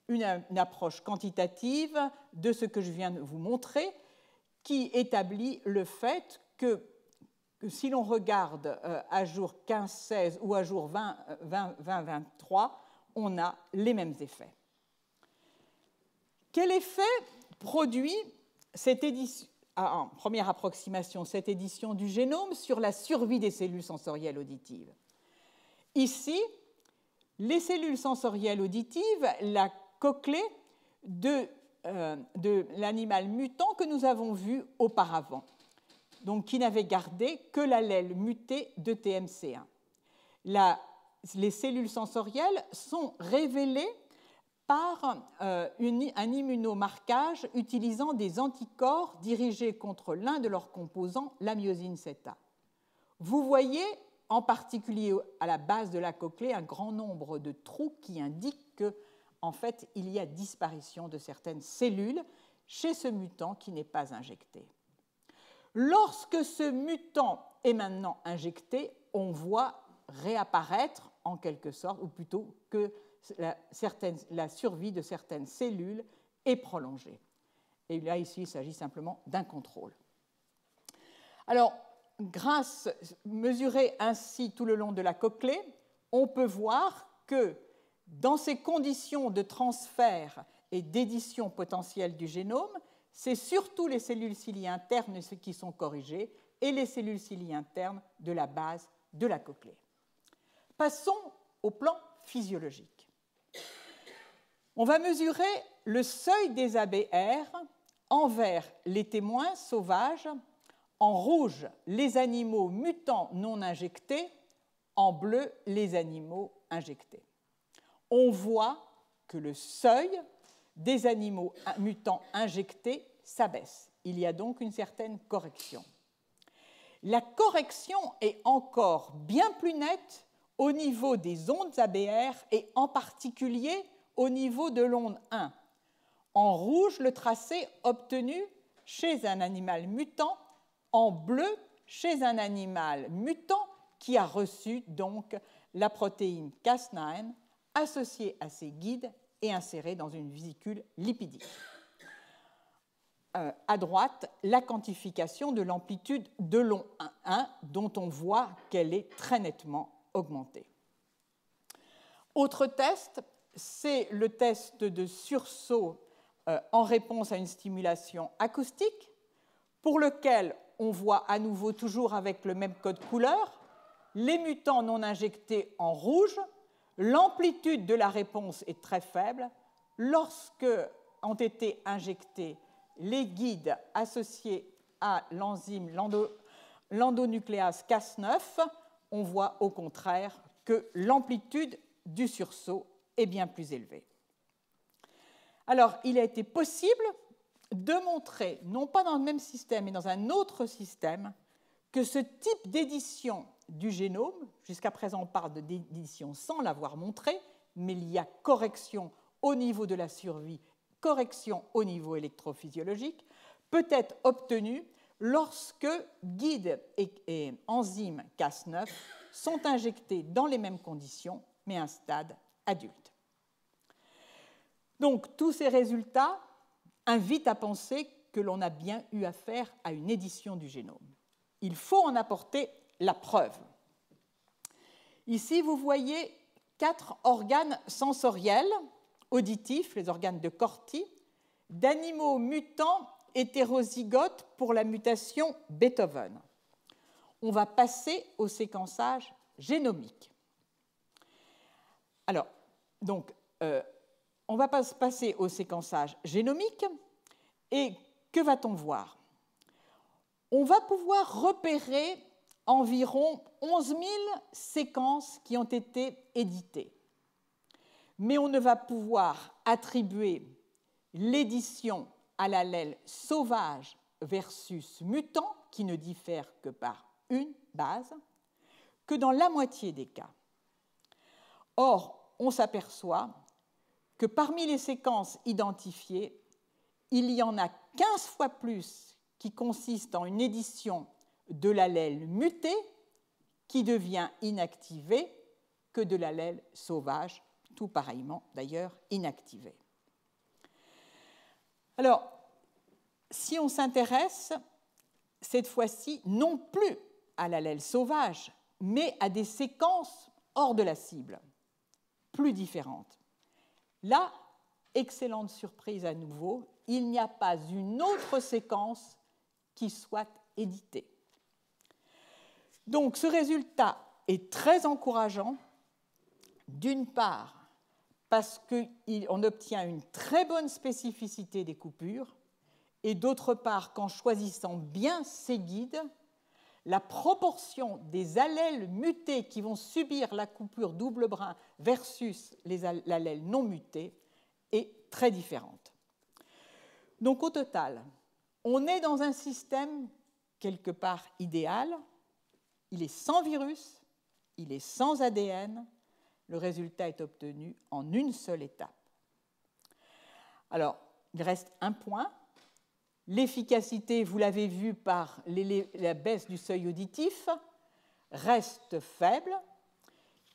[SPEAKER 1] une approche quantitative de ce que je viens de vous montrer qui établit le fait que si l'on regarde à jour 15-16 ou à jour 20-23, on a les mêmes effets. Quel effet produit cette édition, en première approximation, cette édition du génome sur la survie des cellules sensorielles auditives? Ici, les cellules sensorielles auditives, la cochlée de l'animal mutant que nous avons vu auparavant, donc qui n'avait gardé que l'allèle muté de TMC1. Les cellules sensorielles sont révélées par un immunomarquage utilisant des anticorps dirigés contre l'un de leurs composants, la myosine θ. Vous voyez en particulier à la base de la cochlée un grand nombre de trous qui indiquent en fait, il y a disparition de certaines cellules chez ce mutant qui n'est pas injecté. Lorsque ce mutant est maintenant injecté, on voit réapparaître, en quelque sorte, ou plutôt que la survie de certaines cellules est prolongée. Et là, ici, il s'agit simplement d'un contrôle. Alors, mesuré ainsi tout le long de la cochlée, on peut voir que dans ces conditions de transfert et d'édition potentielle du génome, c'est surtout les cellules ciliées internes qui sont corrigées et les cellules ciliées internes de la base de la cochlée. Passons au plan physiologique. On va mesurer le seuil des ABR en vert les témoins sauvages, en rouge les animaux mutants non injectés, en bleu les animaux injectés. On voit que le seuil des animaux mutants injectés s'abaisse. Il y a donc une certaine correction. La correction est encore bien plus nette au niveau des ondes ABR et en particulier au niveau de l'onde 1. En rouge, le tracé obtenu chez un animal mutant, en bleu, chez un animal mutant qui a reçu donc la protéine Cas9 associée à ses guides et insérée dans une vésicule lipidique. À droite, la quantification de l'amplitude de l'onde 1, dont on voit qu'elle est très nettement augmentée. Autre test, c'est le test de sursaut en réponse à une stimulation acoustique, pour lequel on voit à nouveau, toujours avec le même code couleur, les mutants non injectés en rouge. L'amplitude de la réponse est très faible. Lorsque ont été injectés les guides associés à l'enzyme l'endonucléase Cas9, on voit au contraire que l'amplitude du sursaut est bien plus élevée. Alors, il a été possible de montrer, non pas dans le même système, mais dans un autre système, que ce type d'édition du génome, jusqu'à présent on parle d'édition sans l'avoir montré, mais il y a correction au niveau de la survie, correction au niveau électrophysiologique, peut être obtenue lorsque guides et enzymes Cas9 sont injectés dans les mêmes conditions, mais à un stade adulte. Donc, tous ces résultats invitent à penser que l'on a bien eu affaire à une édition du génome. Il faut en apporter la preuve. Ici, vous voyez 4 organes sensoriels, auditifs, les organes de Corti, d'animaux mutants hétérozygotes pour la mutation Beethoven. On va passer au séquençage génomique. Alors, donc, on va passer au séquençage génomique et que va-t-on voir? On va pouvoir repérer environ 11 000 séquences qui ont été éditées. Mais on ne va pouvoir attribuer l'édition à l'allèle sauvage versus mutant, qui ne diffère que par une base, que dans la moitié des cas. Or, on s'aperçoit que parmi les séquences identifiées, il y en a 15 fois plus qui consistent en une édition de l'allèle muté qui devient inactivé que de l'allèle sauvage, tout pareillement d'ailleurs inactivé. Alors, si on s'intéresse cette fois-ci non plus à l'allèle sauvage, mais à des séquences hors de la cible, plus différentes. Là, excellente surprise à nouveau, il n'y a pas une autre séquence qui soit éditée. Donc ce résultat est très encourageant, d'une part parce qu'on obtient une très bonne spécificité des coupures, et d'autre part qu'en choisissant bien ces guides, la proportion des allèles mutés qui vont subir la coupure double brin versus l'allèle non muté est très différente. Donc au total, on est dans un système quelque part idéal. Il est sans virus, il est sans ADN. Le résultat est obtenu en une seule étape. Alors, il reste un point. L'efficacité, vous l'avez vu par la baisse du seuil auditif, reste faible.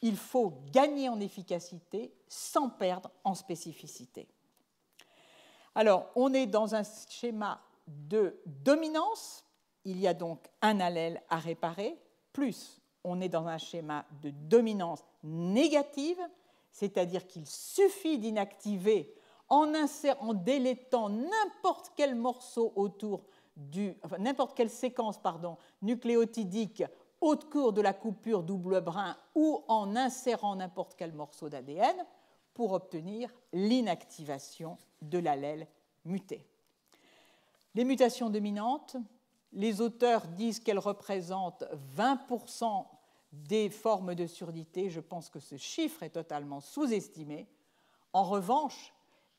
[SPEAKER 1] Il faut gagner en efficacité sans perdre en spécificité. Alors, on est dans un schéma de dominance. Il y a donc un allèle à réparer, plus on est dans un schéma de dominance négative, c'est-à-dire qu'il suffit d'inactiver en délétant n'importe quel morceau n'importe quelle séquence nucléotidique au cours de la coupure double brin ou en insérant n'importe quel morceau d'ADN pour obtenir l'inactivation de l'allèle muté. Les mutations dominantes, les auteurs disent qu'elles représentent 20% des formes de surdité. Je pense que ce chiffre est totalement sous-estimé. En revanche,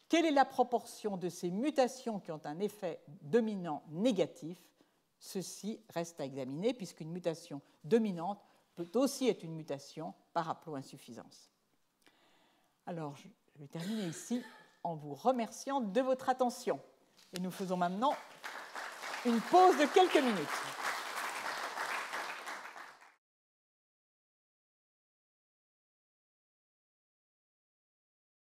[SPEAKER 1] quelle est la proportion de ces mutations qui ont un effet dominant négatif? Ceci reste à examiner, puisqu'une mutation dominante peut aussi être une mutation par haploinsuffisance. Alors, je vais terminer ici en vous remerciant de votre attention. Et nous faisons maintenant une pause de quelques minutes.